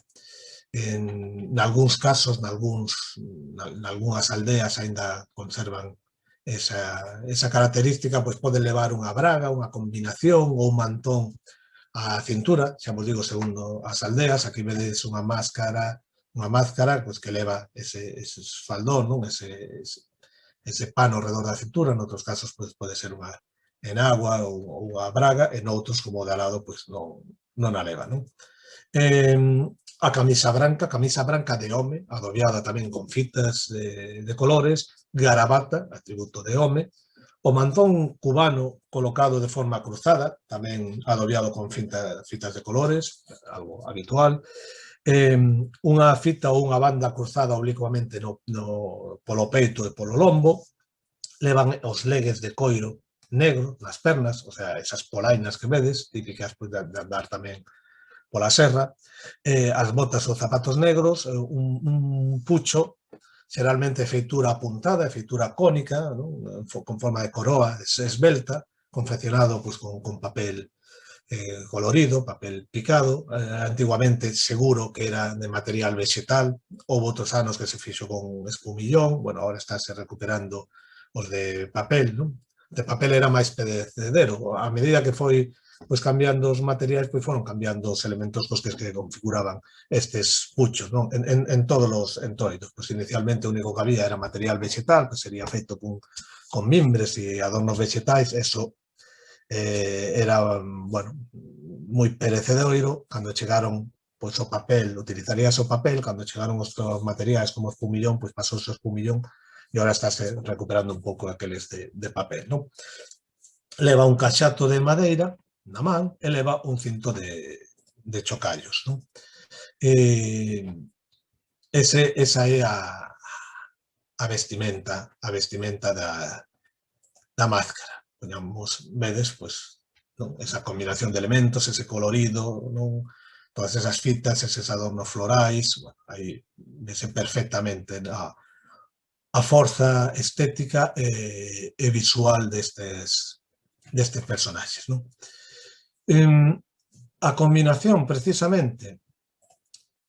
en algúns casos, nalgúnas aldeas aínda conservan esa característica, pois poden levar unha braga, unha combinación ou un mantón á cintura, xa vos digo, segundo as aldeas. Aquí vedes unha máscara pois, que leva eses faldón, non? Ese pano alrededor da cintura. Noutros casos pois, pode ser unha enagua ou unha braga, e noutros, como o de al lado, pois, non a leva. Non? A camisa branca de home, adobiada tamén con fitas de colores, garabata, atributo de home, o mantón cubano colocado de forma cruzada, tamén adobiado con fitas de colores, algo habitual, unha fita ou unha banda cruzada oblicuamente polo peito e polo lombo, levan os legues de coiro negro nas pernas, o sea, esas polainas que vedes, típicas de andar tamén pola serra, as botas ou zapatos negros, un pucho, xeralmente feitura apuntada, feitura cónica, non? Con forma de coroa, esbelta, confeccionado pois, con papel colorido, papel picado. Antiguamente seguro que era de material vegetal, houve outros anos que se fixo con espumillón, bueno, agora estáse recuperando os de papel, non? De papel era máis perecedero. A medida que foi pois cambiando os materiais, pois foron cambiando os elementos cos que configuraban estes puchos, non? En todos os entroidos. Pois inicialmente o único que había era material vegetal, que sería feito con mimbres e adornos vegetais. Eso era, bueno, moi perecedero. Cando chegaron pois o papel, utilizarías o papel. Cando chegaron os materiais como o espumillón, pois pasouse o espumillón e agora estáse recuperando un pouco aqueles de papel, non? Leva un caxato de madeira na man e leva un cinto de chocallos, non? Esa é a vestimenta da máscara. Vedes, pois, non? Esa combinación de elementos, ese colorido, non? Todas esas fitas, eses adornos florais, bueno, aí vese perfectamente a forza estética e visual destes personaxes, non? A combinación, precisamente,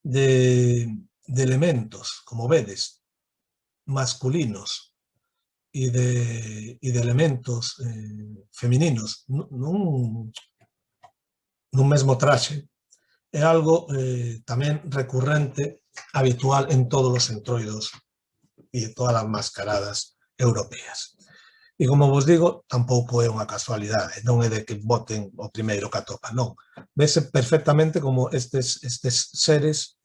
de elementos, como vedes, masculinos e de elementos femininos nun mesmo traxe é algo tamén recurrente, habitual en todos os entroidos e todas as mascaradas europeas. E, como vos digo, tampouco é unha casualidade, non é de que boten o primeiro que atopan, non. Vese perfectamente como estes seres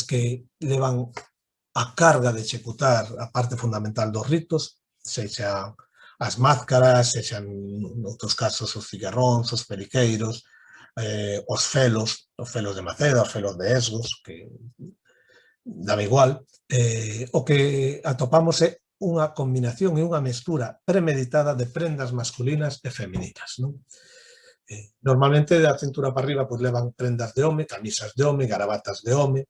que levan a carga de executar a parte fundamental dos ritos, sexan as máscaras, sexan, noutros casos, os cigarróns, os periqueiros, os felos de Maceda, os felos de Esgos, que dame igual. O que atopamos é unha combinación e unha mestura premeditada de prendas masculinas e femininas, non? Normalmente, da cintura para arriba, pois levan prendas de home, camisas de home, garabatas de home,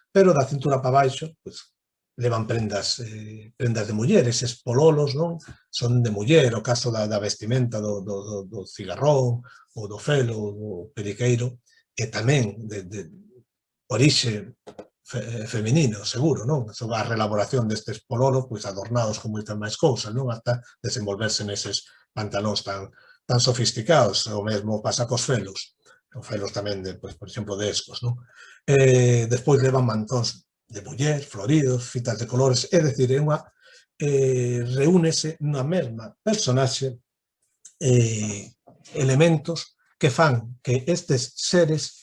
pero da cintura para baixo, pois levan prendas de mulleres. Eses pololos, non? Son de muller. O caso da vestimenta do cigarrón, ou do felo, ou do periqueiro, e tamén de orixe feminino, seguro, non? A reelaboración destes pololos, pois adornados con moitas máis cousas, non? Hasta desenvolverse neses pantalóns tan sofisticados. O mesmo pasa cos felos. Os felos tamén, por exemplo, de Esgos, non? Despois levan mantóns de muller, floridos, fitas de colores, é dicir, reúnese nunha mesma personaxe elementos que fan que estes seres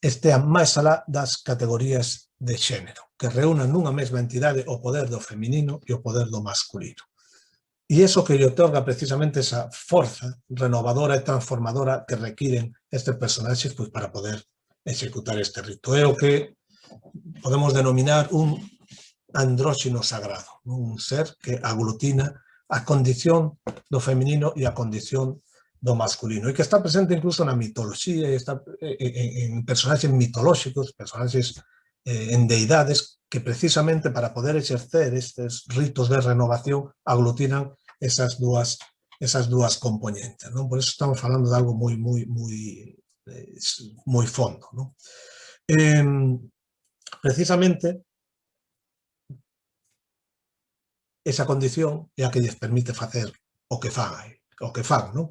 estean máis alá das categorías de xénero, que reúnan nunha mesma entidade o poder do feminino e o poder do masculino. E iso que lle otorga precisamente esa forza renovadora e transformadora que requiren estes personaxes para poder executar este rito. É o que podemos denominar un andróxino sagrado, non? Un ser que aglutina a condición do feminino e a condición do masculino, e que está presente incluso na mitoloxía, e está en personaxes mitolóxicos, personaxes en deidades, que precisamente para poder exercer estes ritos de renovación aglutinan esas dúas componentes, non? Por iso estamos falando de algo moi fondo, non? Precisamente esa condición é a que lles permite facer o que fan, non?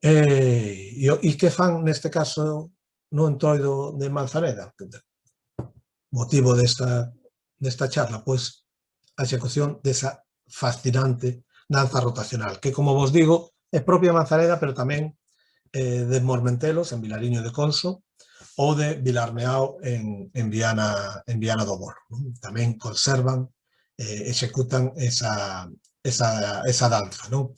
E que fan neste caso no entroido de Manzaneda? Motivo desta charla, pois a execución desa fascinante danza rotacional, que, como vos digo, é propia Manzaneda, pero tamén de Mormentelos, en Vilariño de Conso, ou de Vilarmeao en Viana do Bolo. Tamén conservan, executan esa danza, non?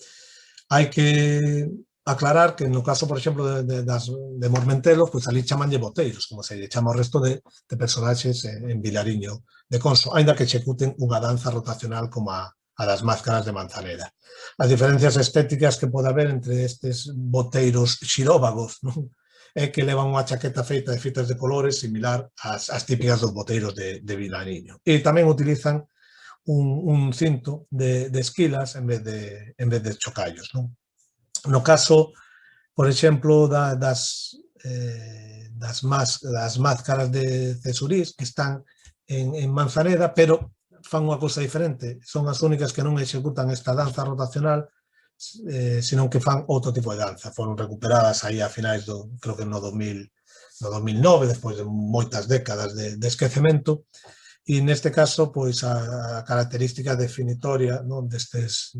Hai que aclarar que no caso, por exemplo, de Mormentelos, pois ali chamanlle boteiros, como se lle chama o resto de personaxes en Vilariño de Conso, aínda que executen unha danza rotacional como a das máscaras de Manzaneda. As diferencias estéticas que pode haber entre estes boteiros xiróvagos, non? É que levan unha chaqueta feita de fitas de colores similar ás típicas dos boteiros de Vilariño. E tamén utilizan un cinto de esquilas en vez de chocallos, non? No caso, por exemplo, das máscaras de Cesurís, que están en Manzaneda, pero fan unha cousa diferente, son as únicas que non executan esta danza rotacional, senón que fan outro tipo de danza. Foron recuperadas aí a finais creo que no 2009, despois de moitas décadas de esquecemento, e neste caso, pois, a característica definitoria, non, destas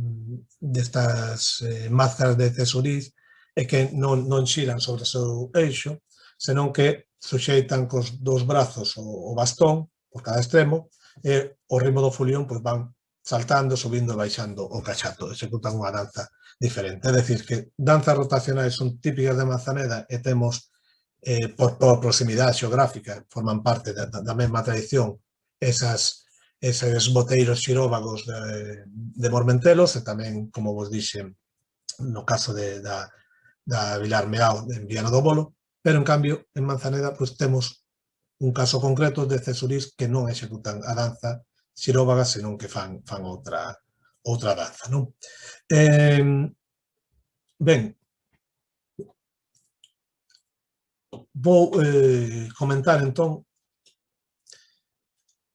máscaras de Cesurís é que non xiran sobre o seu eixo, senón que suxeitan cos dous brazos o bastón por cada extremo, e ao ritmo do fulión pois van saltando, subindo e baixando o cachato, executan unha danza diferente. É dicir, que danzas rotacionais son típicas de Manzaneda e temos, por proximidade xeográfica, forman parte da mesma tradición, eses boteiros xiróvagos de Mormentelos, e tamén, como vos dixen, no caso da Vilarmeao en Viana do Bolo, pero, en cambio, en Manzaneda pois temos un caso concreto de Cesurís que non executan a danza xiróvaga, senón que fan outra danza, non? Ben, vou comentar, entón,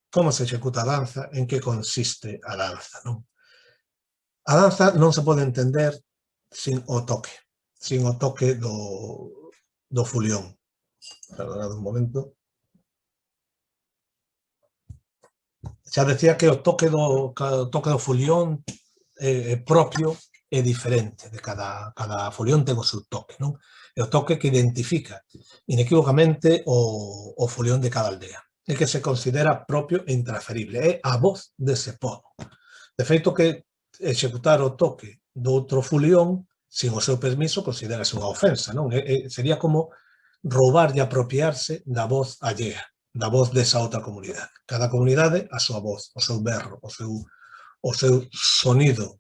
como se executa a danza, en que consiste a danza, non? A danza non se pode entender sin o toque do fulión. Perdonad un momento. Xa decía que o toque do fulión é propio e diferente de cada fulión, ten o seu toque, non? É o toque que identifica inequívocamente o fulión de cada aldea, e que se considera propio e intransferible, é a voz dese pobo. De feito, que executar o toque do outro fulión sin o seu permiso considerase unha ofensa, non? Sería como roubar e apropiarse da voz allea, da voz desa outra comunidade. Cada comunidade a súa voz, o seu berro, o seu sonido,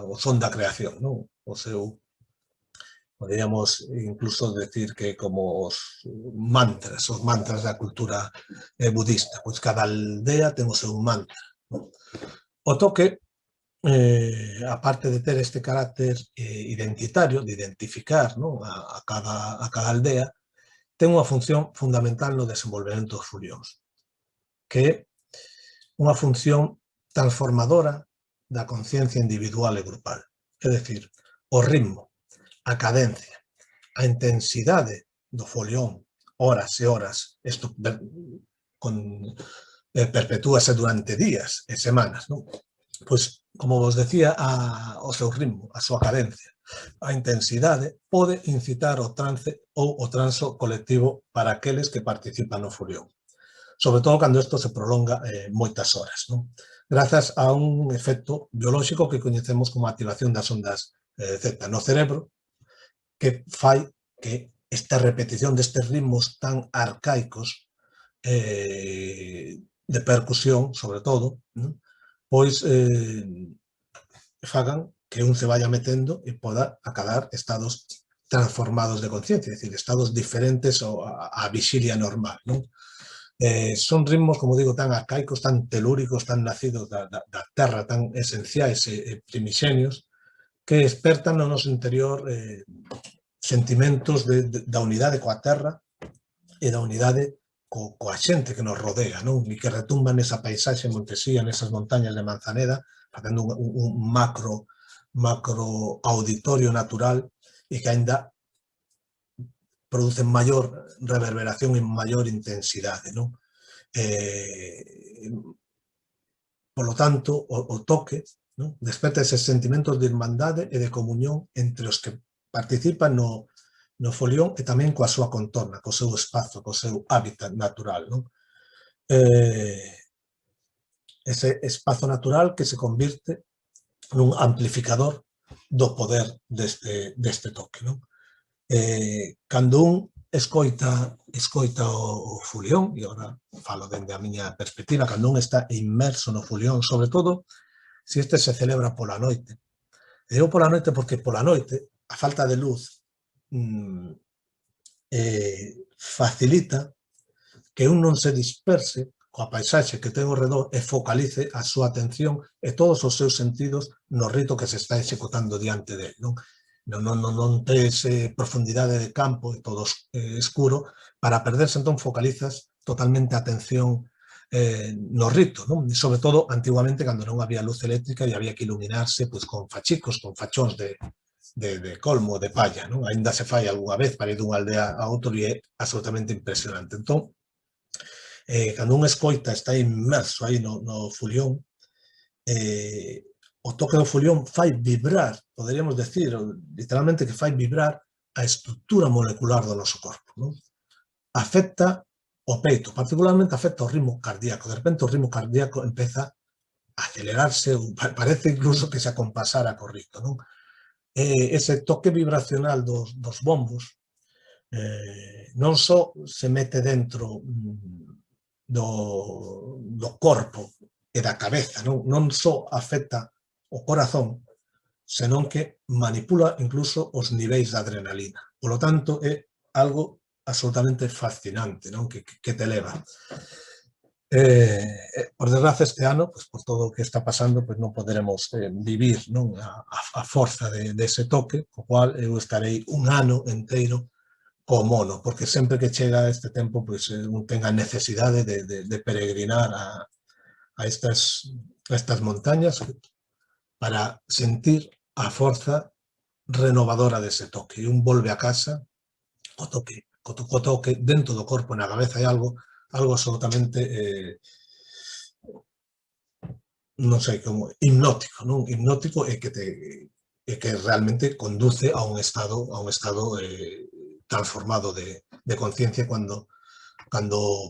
o son da creación, non? O seu, poderíamos incluso decir que como os mantras da cultura budista, pois cada aldea ten o seu mantra. O toque, aparte de ter este carácter identitario, de identificar a cada aldea, ten unha función fundamental no desenvolvemento dos fulións, que é unha función transformadora da conciencia individual e grupal. É dicir, o ritmo, a cadencia, a intensidade do folión, horas e horas, isto perpetúase durante días e semanas, non? Pois, como vos decía, o seu ritmo, a súa cadencia, a intensidade pode incitar o trance ou o transo colectivo para aqueles que participan no fulión, sobre todo cando isto se prolonga moitas horas, non? Grazas a un efecto biolóxico que coñecemos como activación das ondas Z no cerebro, que fai que esta repetición destes ritmos tan arcaicos de percusión, sobre todo, ¿no? Pois fagan que un se vaya metendo e poda acadar estados transformados de conciencia, é dicir, estados diferentes á vixilia normal, non? Son ritmos, como digo, tan arcaicos, tan telúricos, tan nacidos da terra, tan esenciais e primixenios, que despertan no noso interior sentimentos da unidade coa terra e da unidade coa xente que nos rodea, non? E que retumban nesa paisaxe montesía, nesas montañas de Manzaneda, facendo un macro auditorio natural e que ainda producen maior reverberación e maior intensidade, non? Por lo tanto, o toque, non? Desperta eses sentimentos de irmandade e de comunión entre os que participan no folión e tamén coa súa contorna, co seu espazo, co seu hábitat natural, non? Ese espazo natural que se convirte nun amplificador do poder deste toque, non? Cando un escoita o folión, e agora falo dende a miña perspectiva, cando un está inmerso no folión, sobre todo se este se celebra pola noite. E digo pola noite porque pola noite a falta de luz facilita que un non se disperse coa paisaxe que ten ao redor e focalice a súa atención e todos os seus sentidos no rito que se está executando diante dele, non? Non tes profundidade de campo e todo escuro, para perderse entón focalizas totalmente a atención no rito, non? E sobre todo, antiguamente, cando non había luz eléctrica e había que iluminarse con fachicos, con fachóns de colmo, de palla, non? Ainda se fai algunha vez para ir dunha aldea a outra e é absolutamente impresionante. Entón, cando un escoita está inmerso aí no folión, o toque do folión fai vibrar, poderíamos decir, literalmente que fai vibrar a estrutura molecular do noso corpo, non? Afecta o peito, particularmente afecta o ritmo cardíaco. De repente o ritmo cardíaco empeza a acelerarse, parece incluso que se acompasara co rito, non? Ese toque vibracional dos bombos non só se mete dentro do corpo e da cabeza, non só afecta o corazón, senón que manipula incluso os niveis de adrenalina. Por lo tanto, é algo absolutamente fascinante, non? Que te eleva. Por desgracia, este ano, por todo o que está pasando, non poderemos vivir a forza dese toque, co cual eu estarei un ano inteiro co mono, porque sempre que chega este tempo, un ten a necesidade de peregrinar a estas montañas para sentir a forza renovadora dese toque. E un volve a casa co toque dentro do corpo, na cabeza, é algo absolutamente, non sei como, hipnótico, non? Hipnótico e que realmente conduce a un estado transformado de conciencia cando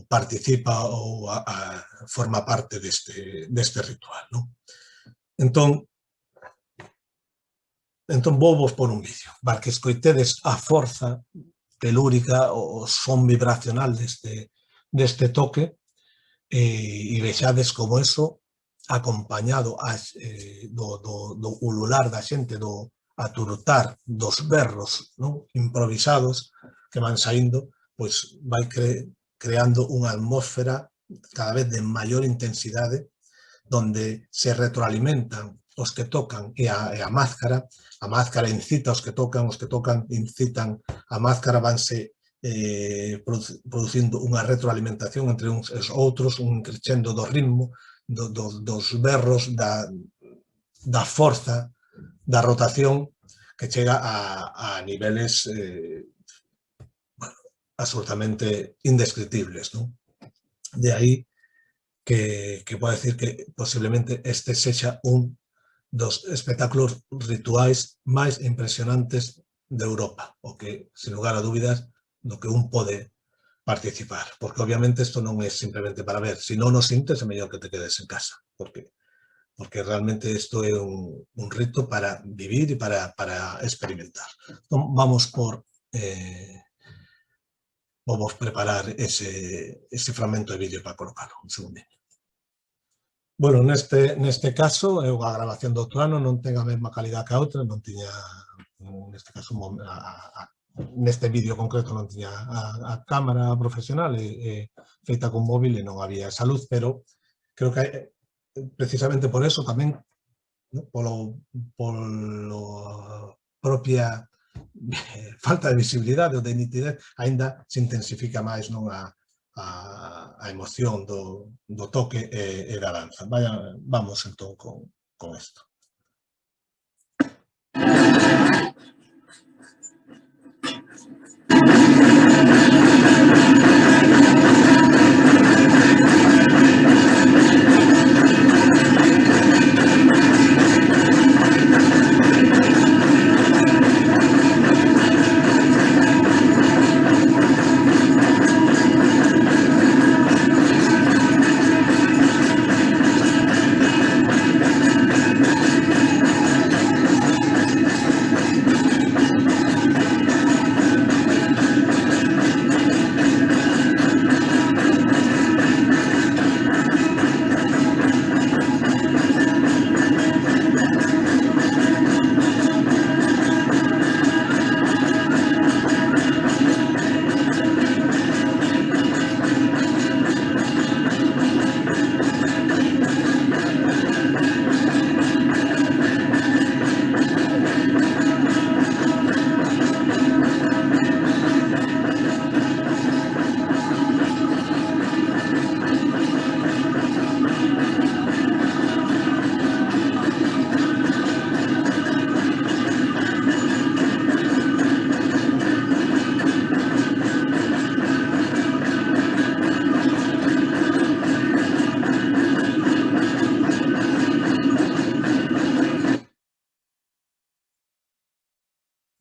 participa ou forma parte deste ritual, non? Entón, vou vos por un vídeo, para que escoitedes a forza telúrica, o son vibracional deste toque e vexades como eso, acompañado do ulular da xente, do aturutar dos berros improvisados que van saindo, pois vai creando unha atmósfera cada vez de maior intensidade, donde se retroalimentan os que tocan e a máscara incita os que tocan incitan a máscara, vanse producindo unha retroalimentación entre uns e os outros, un crescendo do ritmo, dos berros, da forza, da rotación, que chega a niveles absolutamente indescriptibles, non? De aí que podo decir que posiblemente este sexa un dos espectáculos rituais máis impresionantes de Europa, o que, sin lugar a dúbidas, do que un pode participar, porque obviamente isto non é simplemente para ver, se non o sintes é mellor que te quedes en casa, porque realmente isto é un rito para vivir e para experimentar. Entón, vamos preparar ese fragmento de vídeo para colocarlo, un segundinho. Bueno, neste caso, eu a grabación do outro ano non ten a mesma calidad que a outra, non tiña, neste caso, neste vídeo concreto non tiña a cámara profesional feita con móvil e non había esa luz, pero creo que precisamente por eso tamén, ¿no? Polo propia falta de visibilidade ou de nitidez, aínda se intensifica máis, non, a emoción do toque e da danza. Vamos entón con isto.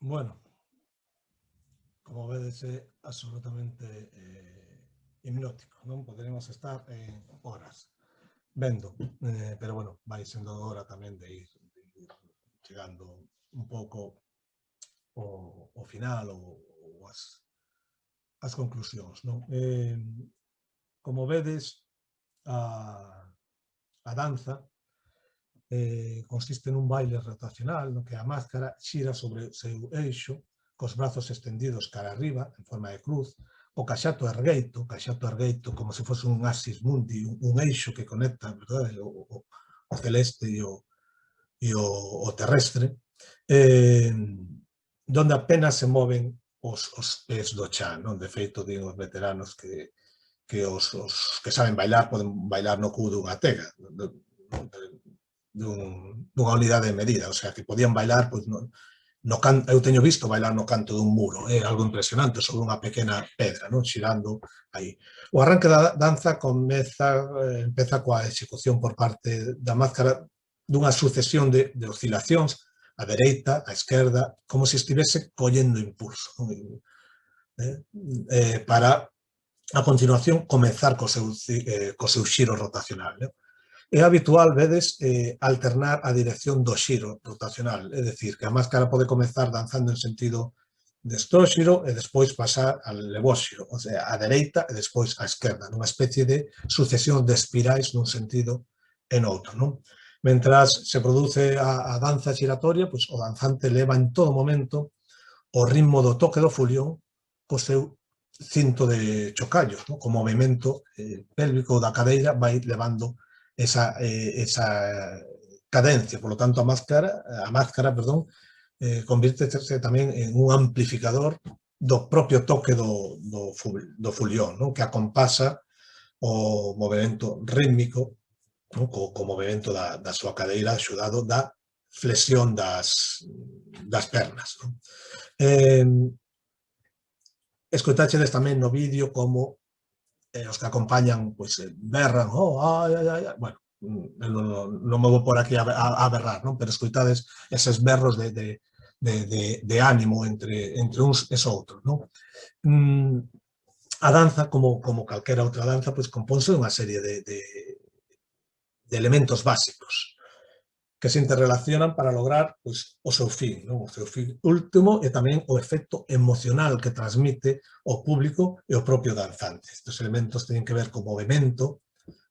Bueno, como vedes, é absolutamente hipnótico, non? Poderemos estar horas vendo, pero bueno, vai sendo hora tamén de ir chegando un pouco ao final ou as conclusións, non? Como vedes, a danza consiste nun baile rotacional no que a máscara xira sobre o seu eixo, cos brazos estendidos cara arriba, en forma de cruz, o caxato ergueito como se fose un axis mundi, un eixo que conecta, verdade, o celeste e o terrestre, donde apenas se moven os pés do chan, non? De feito, din os veteranos que os que saben bailar poden bailar no cu dunha tega, dunha unidade de medida, o sea, que podían bailar, pois, eu teño visto bailar no canto dun muro, é algo impresionante, sobre unha pequena pedra, non? Xirando aí. O arranque da danza empeza coa execución por parte da máscara dunha sucesión de oscilacións a dereita, a esquerda, como se estivese collendo impulso, non? Para, a continuación, comezar co seu xiro rotacional, non? É habitual, vedes, alternar a dirección do xiro rotacional, é dicir, que a máscara pode comezar danzando en sentido destróxiro e despois pasar al levóxiro, o sea, a dereita e despois a esquerda, nunha especie de sucesión de espirais nun sentido e noutro, non? Mentras se produce a danza xiratoria, pois o danzante leva en todo momento o ritmo do toque do fulión co seu cinto de chocallos, non? Co movimento pélvico da cadeira vai levando esa cadencia, por lo tanto a máscara, convírtese tamén en un amplificador do propio toque do fulión, non? Que acompasa o movimento rítmico, non? Co movimento da súa cadeira axudado da flexión das pernas, non? Escoitáchedes tamén no vídeo como os que acompañan, pois, berran, bueno, non me vou por aquí a berrar, non? Pero escoitades eses berros de ánimo entre uns e outros, non? A danza, como calquera outra danza, pois compónse unha serie de elementos básicos que se interrelacionan para lograr, pois, o seu fin, non? O seu fin último e tamén o efecto emocional que transmite o público e o propio danzante. Estes elementos teñen que ver co movimento,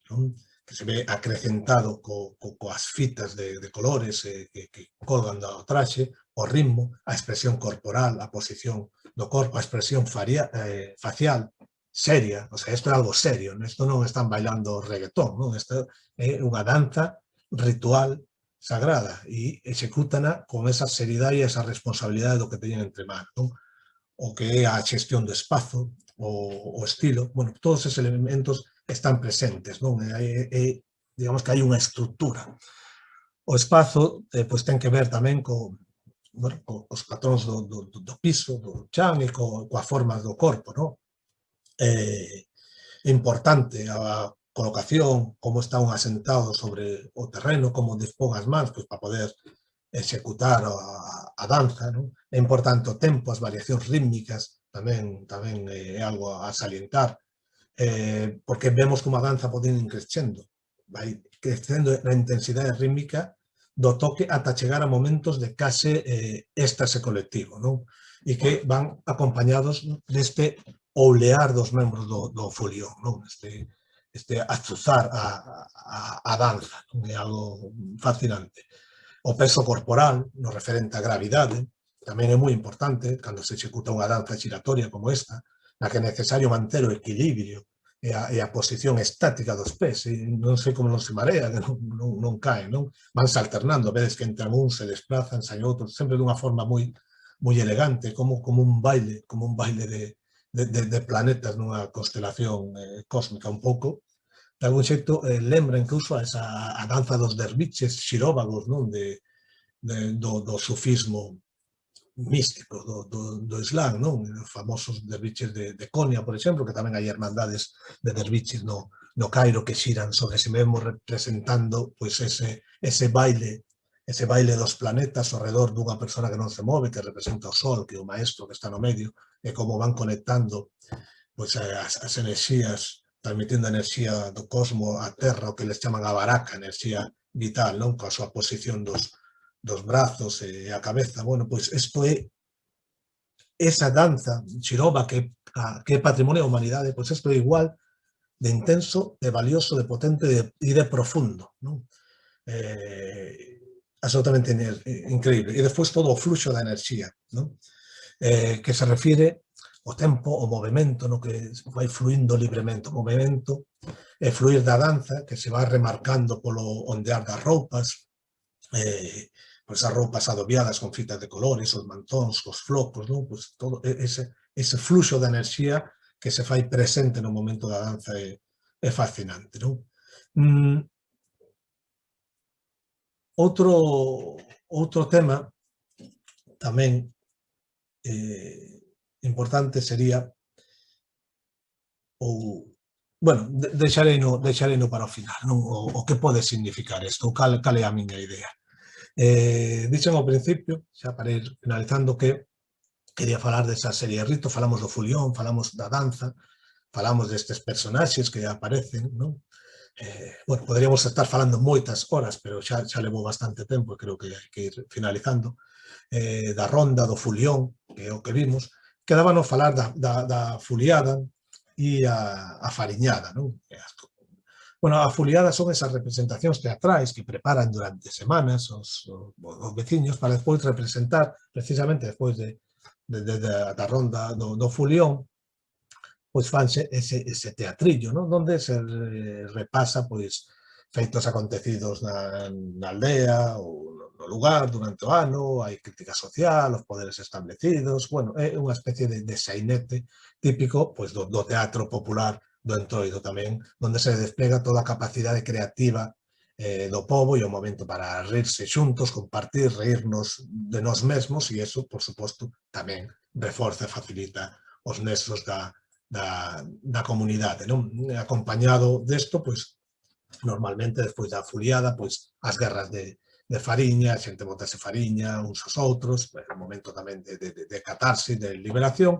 non? que se ve acrecentado coas fitas de colores que colgan do traxe, o ritmo, a expresión corporal, a posición do corpo, a expresión facial, seria, o sea, isto é algo serio, isto non están bailando reggaetón, non? Isto é unha danza ritual sagrada e execútana con esa seriedade e esa responsabilidade do que teñen entre manos, non? O que é a xestión do espazo, o estilo, bueno, todos esos elementos están presentes, non? Digamos que hai unha estrutura. O espazo pois ten que ver tamén cos patróns do piso, do chan e coa forma do corpo, non? É importante a colocación, como está un asentado sobre o terreno, como dispón as mans para poder executar a danza, non? É importante o tempo, as variacións rítmicas, tamén é algo a salientar, porque vemos como a danza pode ir crecendo, vai crecendo na intensidade rítmica do toque ata chegar a momentos de case éxtase colectivo, non? E que van acompañados deste oulear dos membros do folión, non? Este azuzar a danza, non? É algo fascinante. O peso corporal, no referente á gravidade, tamén é moi importante cando se executa unha danza giratoria como esta, na que é necesario manter o equilibrio e a posición estática dos pés, e non sei como non se marea, que non caen, non? Vanse alternando, vedes que entran uns, se desplazan, saen outros, sempre dunha forma moi elegante, como un baile de planetas nunha constelación cósmica un pouco. De algún xeito lembra incluso a danza dos derviches xiróvagos, non? Do sufismo místico do Islam, non? Os famosos derviches de Konya, por exemplo, que tamén hai hermandades de derviches no Cairo que xiran sobre si mesmo representando ese baile dos planetas ao redor dunha persona que non se move, que representa o Sol, que é o maestro que está no medio, e como van conectando as enerxías, transmitindo a enerxía do cosmo á Terra, o que les chaman a baraka, enerxía vital, non? Coa súa posición dos brazos e a cabeza. Bueno, pois isto é esa danza xiroba que é patrimonio da humanidade, pois isto é igual de intenso, de valioso, de potente e de profundo, non? Absolutamente increíble. E despois todo o fluxo da enerxía, non? Que se refire ao tempo, ao movimento, no que vai fluindo libremente, o movimento e fluir da danza, que se vai remarcando polo ondear das roupas, pois as roupas adobiadas con fitas de colores, os mantóns, os flocos, non? Pois todo ese fluxo de enerxía que se fai presente no momento da danza é fascinante, non? Outro tema tamén importante sería bueno, deixareino para o final, non? O que pode significar isto, cal é a miña idea. Dixen ao principio, xa para ir finalizando, que quería falar desa serie de ritos, falamos do folión, falamos da danza, falamos destes personaxes que aparecen, non? Bueno, poderíamos estar falando moitas horas, pero xa levou bastante tempo e creo que hai que ir finalizando. Da ronda, do folión, que é o que vimos, quedábanos falar da fuliada e a fariñada, non? Bueno, a fuliada son esas representacións teatrais que preparan durante semanas os veciños para despois representar, precisamente despois da ronda do folión, pois fanse ese teatrillo, non? Donde se repasa pois feitos acontecidos na aldea ou no lugar durante o ano, hai crítica social, os poderes establecidos, bueno, é unha especie de sainete típico pois do teatro popular do Entroido tamén, onde se desplega toda a capacidade creativa do pobo e o momento para rirse xuntos, compartir, reírnos de nós mesmos e iso, por suposto, tamén reforza e facilita os nexos da comunidade, non? Acompañado desto, pois, normalmente, despois da fuliada, pois, as guerras de fariña, a xente botase fariña uns aos outros, un momento tamén de catarse, de liberación,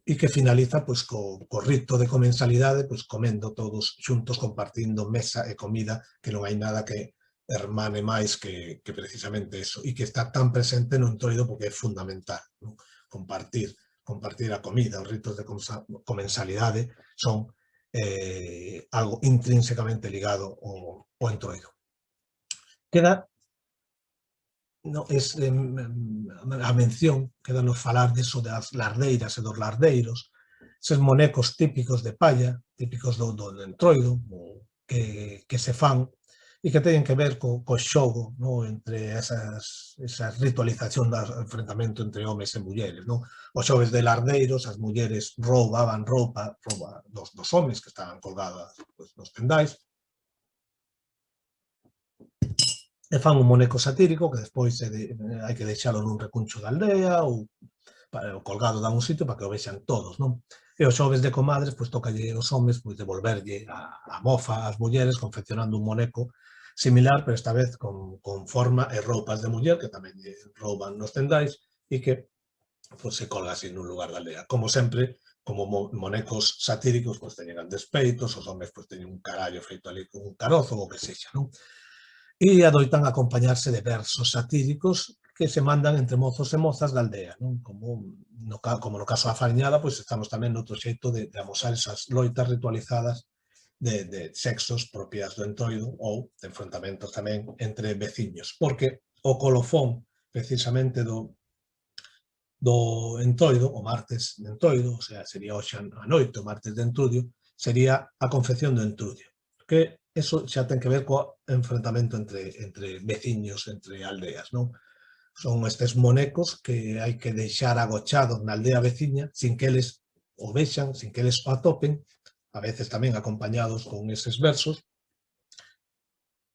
e que finaliza pois co rito de comensalidade, pois comendo todos xuntos, compartindo mesa e comida, que non hai nada que hermane máis que precisamente eso, e que está tan presente no Entroido porque é fundamental, non? Compartir a comida, os ritos de comensalidade son algo intrínsecamente ligado ao entroido. Queda a mención, queda nos falar diso das lardeiras e dos lardeiros, eses monecos típicos de palla, típicos do entroido, que se fan e que teñen que ver co xogo, no? Entre esa ritualización do enfrentamento entre homes e mulleres. No? Os xoves de lardeiros, as mulleres roubaban roupa dos homes que estaban colgadas pues, nos tendais, e fan un moneco satírico que despois hai que deixalo nun recuncho da aldea ou colgado da un sitio para que o vexan todos, non? E os xoves de comadres, pois tocalle aos homes pois devolverlle a mofa ás mulleres confeccionando un moneco similar, pero esta vez con forma e roupas de muller que tamén lle rouban nos tendais e que pois, se colga así nun lugar da aldea. Como sempre, como monecos satíricos, pois teñen grandes peitos, os homes pois teñen un carallo feito ali con un carozo ou que sexa, non? E adoitan acompañarse de versos satíricos que se mandan entre mozos e mozas da aldea, non? Como no caso da fariñada, pois estamos tamén noutro xeito de amosar esas loitas ritualizadas de sexos propias do entroido ou de enfrontamentos tamén entre veciños, porque o colofón precisamente do entroido, o martes de entroido, o sea, sería hoxe a noite, o martes de entrudio, sería a confección do entrudio, que eso xa ten que ver co enfrentamento entre veciños, entre aldeas, non? Son estes monecos que hai que deixar agochados na aldea veciña sin que eles o vexan, sin que eles o atopen, a veces tamén acompañados con eses versos,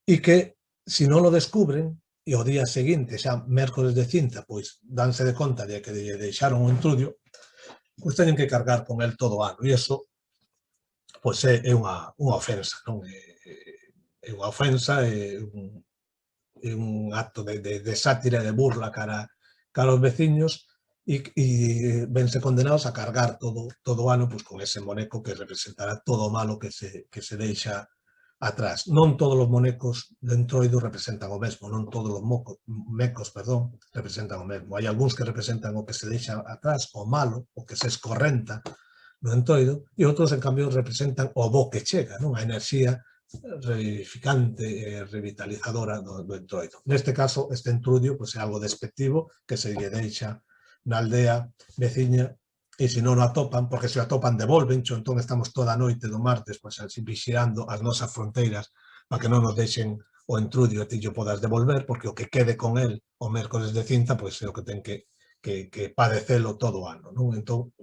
e que, se non o descubren, e o día seguinte, xa mércores de cinta, pois danse de conta de que lle deixaron o entrudio, pois teñen que cargar con el todo o ano, e iso pois é unha ofensa, non? É unha ofensa, é un acto de sátira e de burla cara aos veciños e vense condenados a cargar todo o ano pois, con ese moneco que representará todo o malo que se deixa atrás. Non todos os monecos de entroido representan o mesmo, non todos os mecos representan o mesmo. Hai algúns que representan o que se deixa atrás, o malo, o que se escorrenta no entroido, e outros, en cambio, representan o bo que chega, non? A enerxía revivificante e revitalizadora do entroido. Neste caso, este entrudio é algo despectivo que se lle deixa na aldea veciña e se non o atopan, porque se o atopan devolvencho, entón estamos toda a noite do martes así vigilando as nosas fronteiras para que non nos deixen o entrudio e ti o podas devolver, porque o que quede con el o mércores de cinta é o que ten que padecelo todo o ano. Entón,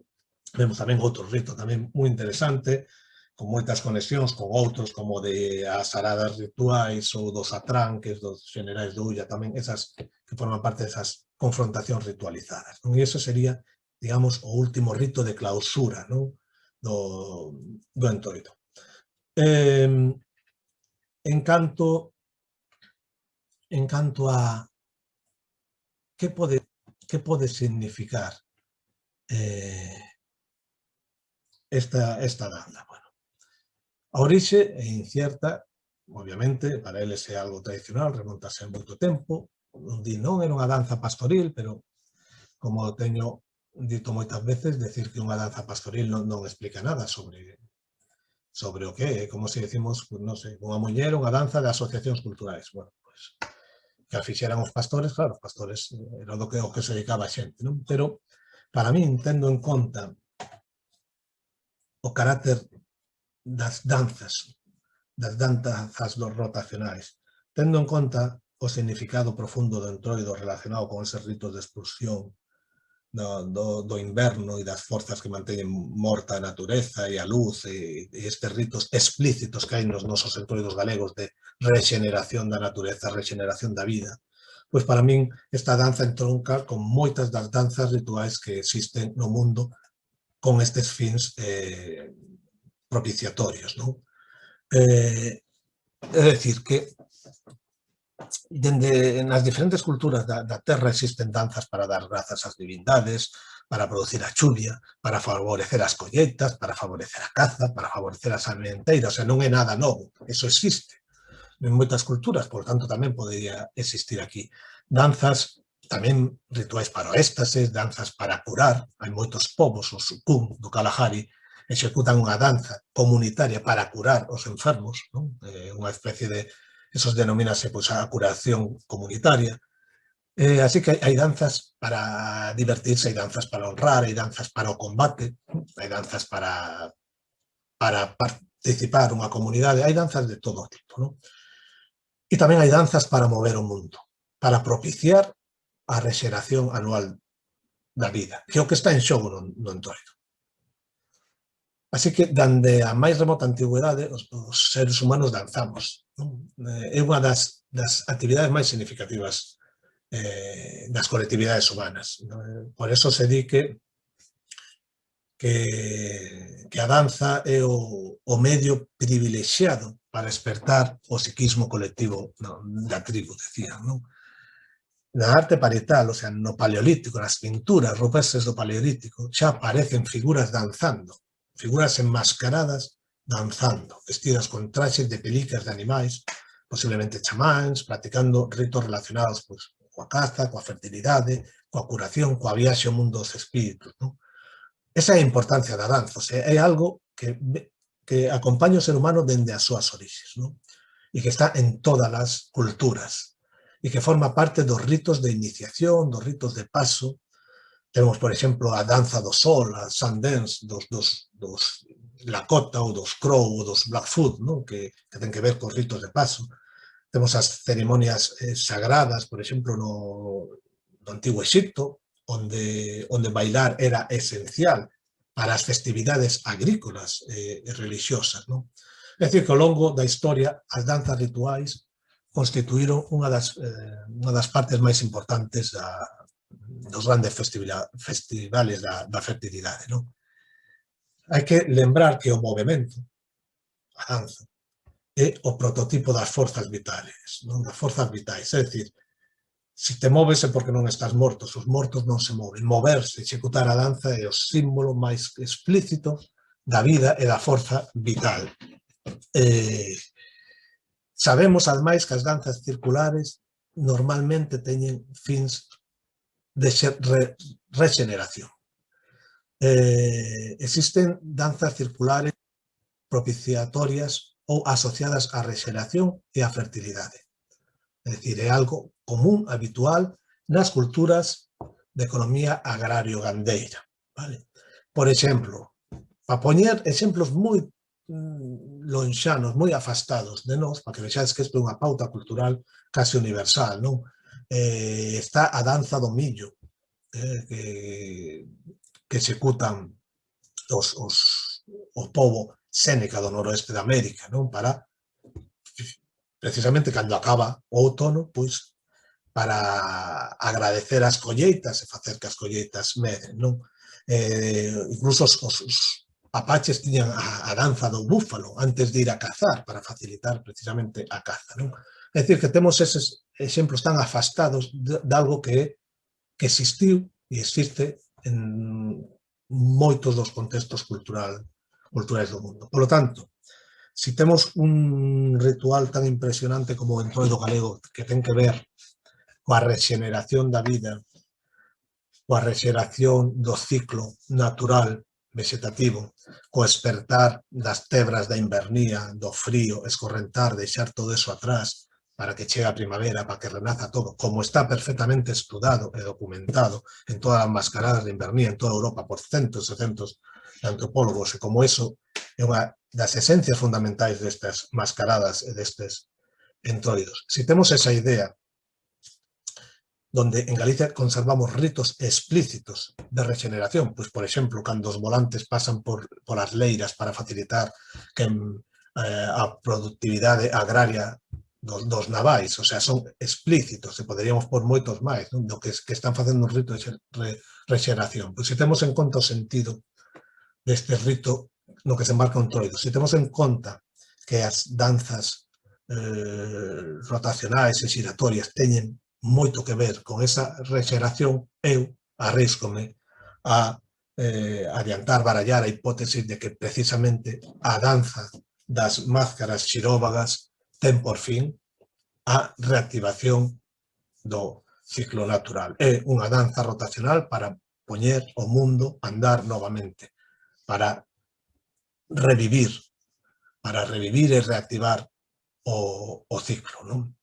vemos tamén outro rito tamén moi interesante, con moitas conexións con outros, como de as aradas rituais ou dos atranques, dos generais do Ulla, tamén esas que forman parte desas confrontacións ritualizadas. E iso sería, digamos, o último rito de clausura do entroido. En canto a que pode significar esta danza? Bueno, a orixe é incierta, obviamente, para eles é algo tradicional, remontase a moito tempo, non era unha danza pastoril, pero, como teño dito moitas veces, decir que unha danza pastoril non explica nada sobre o que é, como se decimos, non sei, unha muller, unha danza de asociacións culturais. Bueno, pois, que a fixeran os pastores, claro, os pastores era o que se dedicaba a xente, non? Pero, para min, tendo en conta o carácter das danzas rotacionais, tendo en conta o significado profundo do entroido relacionado con eses ritos de expulsión do inverno e das forzas que manteñen morta a natureza e a luz e estes ritos explícitos que hai nos nosos entroidos galegos de regeneración da natureza, regeneración da vida, pois para min esta danza entronca con moitas das danzas rituais que existen no mundo con estes fins propiciatorios, non? É dicir, que nas diferentes culturas da Terra existen danzas para dar grazas ás divindades, para producir a chuvia, para favorecer as colleitas, para favorecer a caza, para favorecer as sementeiras, o sea, non é nada novo, eso existe en moitas culturas, por tanto tamén podería existir aquí. Danzas tamén rituais para o éxtasis, danzas para curar, hai moitos povos, o Sukun do Kalahari, executan unha danza comunitaria para curar os enfermos, non? Unha especie de, esos denomínase pois, a curación comunitaria. Así que hai danzas para divertirse, hai danzas para honrar, hai danzas para o combate, hai danzas para participar unha comunidade, hai danzas de todo tipo, non? E tamén hai danzas para mover o mundo, para propiciar a rexeración anual da vida, que é o que está en xogo no Entroido. Así que, dende a máis remota antigüedade, os seres humanos danzamos, non? É unha das actividades máis significativas das colectividades humanas. Por eso se di que a danza é o medio privilexiado para despertar o psiquismo colectivo da tribu, decían, non? Na arte parietal, o sea, no paleolítico, nas pinturas rupestres do paleolítico, xa aparecen figuras danzando, figuras enmascaradas danzando, vestidas con traxes de pelicas de animais, posiblemente chamáns, practicando ritos relacionados pois, coa caza, coa fertilidade, coa curación, coa viaxe ao mundo dos espíritus, non? Esa é a importancia da danza, o sea, é algo que acompaña o ser humano dende as súas orixes, non? E que está en todas as culturas, e que forma parte dos ritos de iniciación, dos ritos de paso. Temos, por exemplo, a danza do sol, a sun dance dos Lakota ou dos Crow ou dos Blackfoot, non? Que ten que ver cos ritos de paso. Temos as ceremonias sagradas, por exemplo, no Antigo Egipto, onde bailar era esencial para as festividades agrícolas e religiosas, non? É dicir, que ao longo da historia as danzas rituais constituíron unha das partes máis importantes dos grandes festivales da fertilidade, non? Hai que lembrar que o movimento, a danza, é o prototipo das forzas vitales, non? Das forzas vitais, é dicir, se te moves é porque non estás morto, os mortos non se moven. Moverse, executar a danza é o símbolo máis explícito da vida e da forza vital. Sabemos, ademais, que as danzas circulares normalmente teñen fins de regeneración. Existen danzas circulares propiciatorias ou asociadas á regeneración e á fertilidade. É dicir, é algo común, habitual, nas culturas de economía agrario-gandeira. Por exemplo, para poñer exemplos moi lonxanos, moi afastados de nós, para que vexades que isto é unha pauta cultural case universal, non? Está a danza do millo, que executan o pobo séneca do noroeste de América, non? Para, precisamente, cando acaba o outono, pois, para agradecer as colleitas e facer que as colleitas medren, non? Incluso os apaches tiñan a danza do búfalo antes de ir a cazar, para facilitar precisamente a caza, non? É dicir, que temos eses exemplos tan afastados de algo que existiu e existe en moitos dos contextos culturais do mundo. Por lo tanto, se temos un ritual tan impresionante como o Entroido galego, que ten que ver coa rexeneración da vida, coa rexeneración do ciclo natural vegetativo, co espertar das tebras da invernía, do frío, escorrentar, deixar todo eso atrás para que chegue a primavera, para que renaza todo, como está perfectamente estudado e documentado en todas as mascaradas de invernía en toda Europa por centos e centos de antropólogos, e como eso é unha das esencias fundamentais destas mascaradas e destes entroidos. Se temos esa idea donde en Galicia conservamos ritos explícitos de regeneración, pois, por exemplo, cando os volantes pasan por as leiras para facilitar a productividade agraria dos navais, o sea, son explícitos, e poderíamos por moitos máis, non? Do que están facendo un rito de regeneración. Pois, se temos en conta o sentido deste rito no que se embarca un entroido, se temos en conta que as danzas rotacionais e xiratorias teñen moito que ver con esa regeneración, eu arríscome a adiantar, barallar a hipótesis de que precisamente a danza das máscaras xiróvagas ten por fin a reactivación do ciclo natural. É unha danza rotacional para poñer o mundo a andar novamente, para revivir e reactivar o ciclo, non?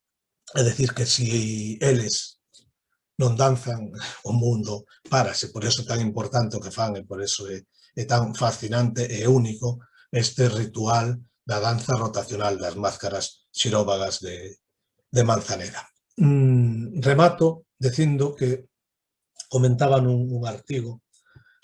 É dicir, que se eles non danzan, o mundo párase. Por iso é tan importante o que fan e por iso é tan fascinante e único este ritual da danza rotacional das máscaras xiróvagas de Manzaneda. Remato dicindo que comentaba nun artigo,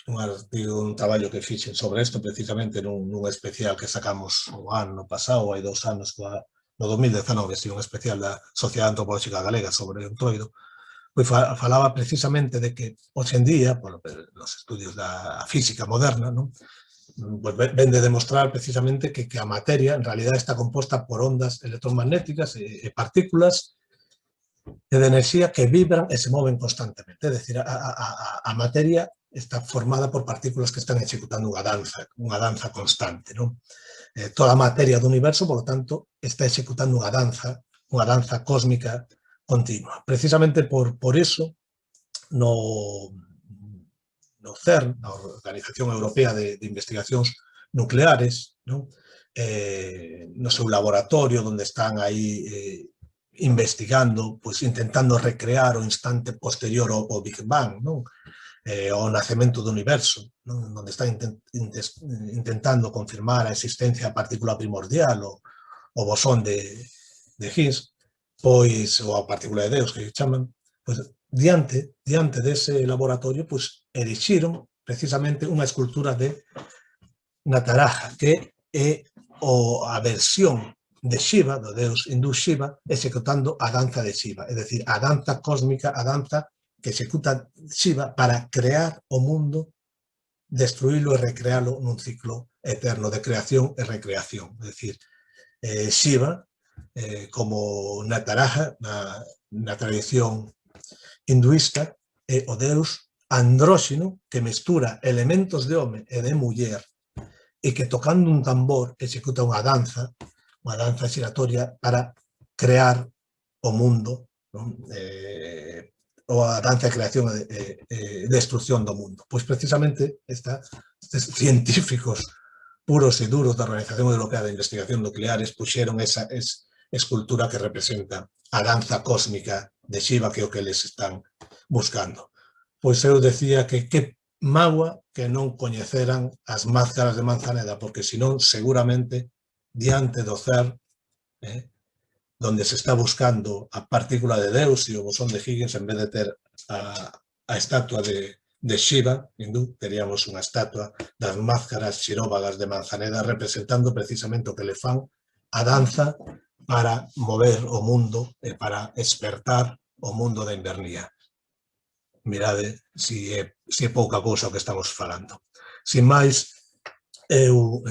un traballo que fixen sobre isto precisamente nun especial que sacamos o ano pasado, hai 2 anos, no 2019, un especial da Sociedade Antropolóxica Galega sobre o Entroido, pois falaba precisamente de que hoxe en día, nos estudios da física moderna, non? Pues ven de demostrar precisamente que a materia en realidad está composta por ondas electromagnéticas e partículas de enerxía que vibran e se moven constantemente. É dicir, a materia está formada por partículas que están executando unha danza constante, non? Toda a materia do universo, por lo tanto, está executando unha danza cósmica continua. Precisamente por iso, no CERN, a Organización Europea de Investigacións Nucleares, non? No seu laboratorio, onde están aí investigando, pois intentando recrear o instante posterior ao Big Bang, non? O nacemento do universo, non? Onde están intentando confirmar a existencia da partícula primordial, o bosón de Higgs, pois, ou a partícula de Deus, que chaman, pois, diante dese laboratorio, pois, erixiron precisamente unha escultura de Nataraja, que é a versión de Shiva, do deus hindú Shiva, executando a danza de Shiva, é dicir, a danza cósmica, a danza que executa Shiva para crear o mundo, destruílo e recrealo nun ciclo eterno de creación e recreación. É dicir, Shiva, como Nataraja, na tradición hinduista, é o deus andróxino que mestura elementos de home e de muller e que tocando un tambor executa unha danza xiratoria para crear o mundo, non? Ou a danza de creación e destrucción do mundo. Pois precisamente estes científicos puros e duros da Organización Europea de Investigación Nucleares puxeron esa escultura que representa a danza cósmica de Shiva, que é o que eles están buscando. Pois eu decía que mágoa que non coñeceran as máscaras de Manzaneda, porque senón seguramente diante do CERN, donde se está buscando a partícula de Deus e o bosón de Higgs, en vez de ter a estatua de Shiva hindú, teríamos unha estatua das máscaras xiróvagas de Manzaneda representando precisamente o que le fan a danza para mover o mundo e para despertar o mundo da invernía. Mirade se é pouca cousa o que estamos falando. Sin máis, eu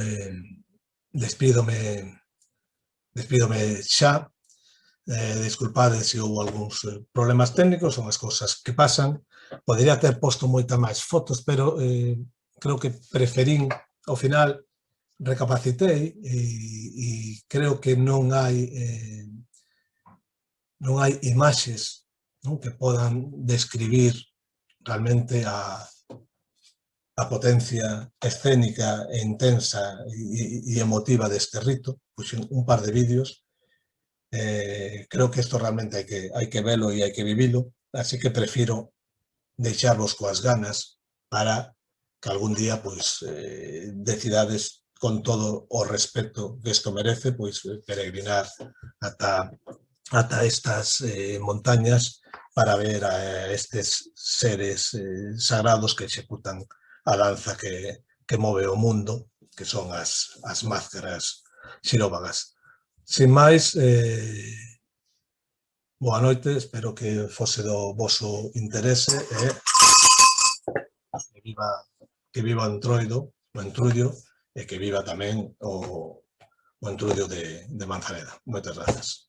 despídome xa. Desculpade se houve algúns problemas técnicos, son as cousas que pasan. Podería ter posto moitas máis fotos, pero creo que preferín, ao final, recapacitei e creo que non hai imaxes que podan describir realmente a potencia escénica e intensa e emotiva deste rito. Puxen un par de vídeos. Creo que isto realmente hai que velo e hai que vivilo, así que prefiro deixarvos coas ganas para que algún día decidades con todo o respeto que isto merece, peregrinar ata estas montañas para ver a estes seres sagrados que executan a danza que move o mundo, que son as máscaras xiróvagas. Sin máis, boa noite, espero que fose do voso interese e que viva o Entroido, o Entrudio, e que viva tamén o Entrudio de Manzaneda. Moitas grazas.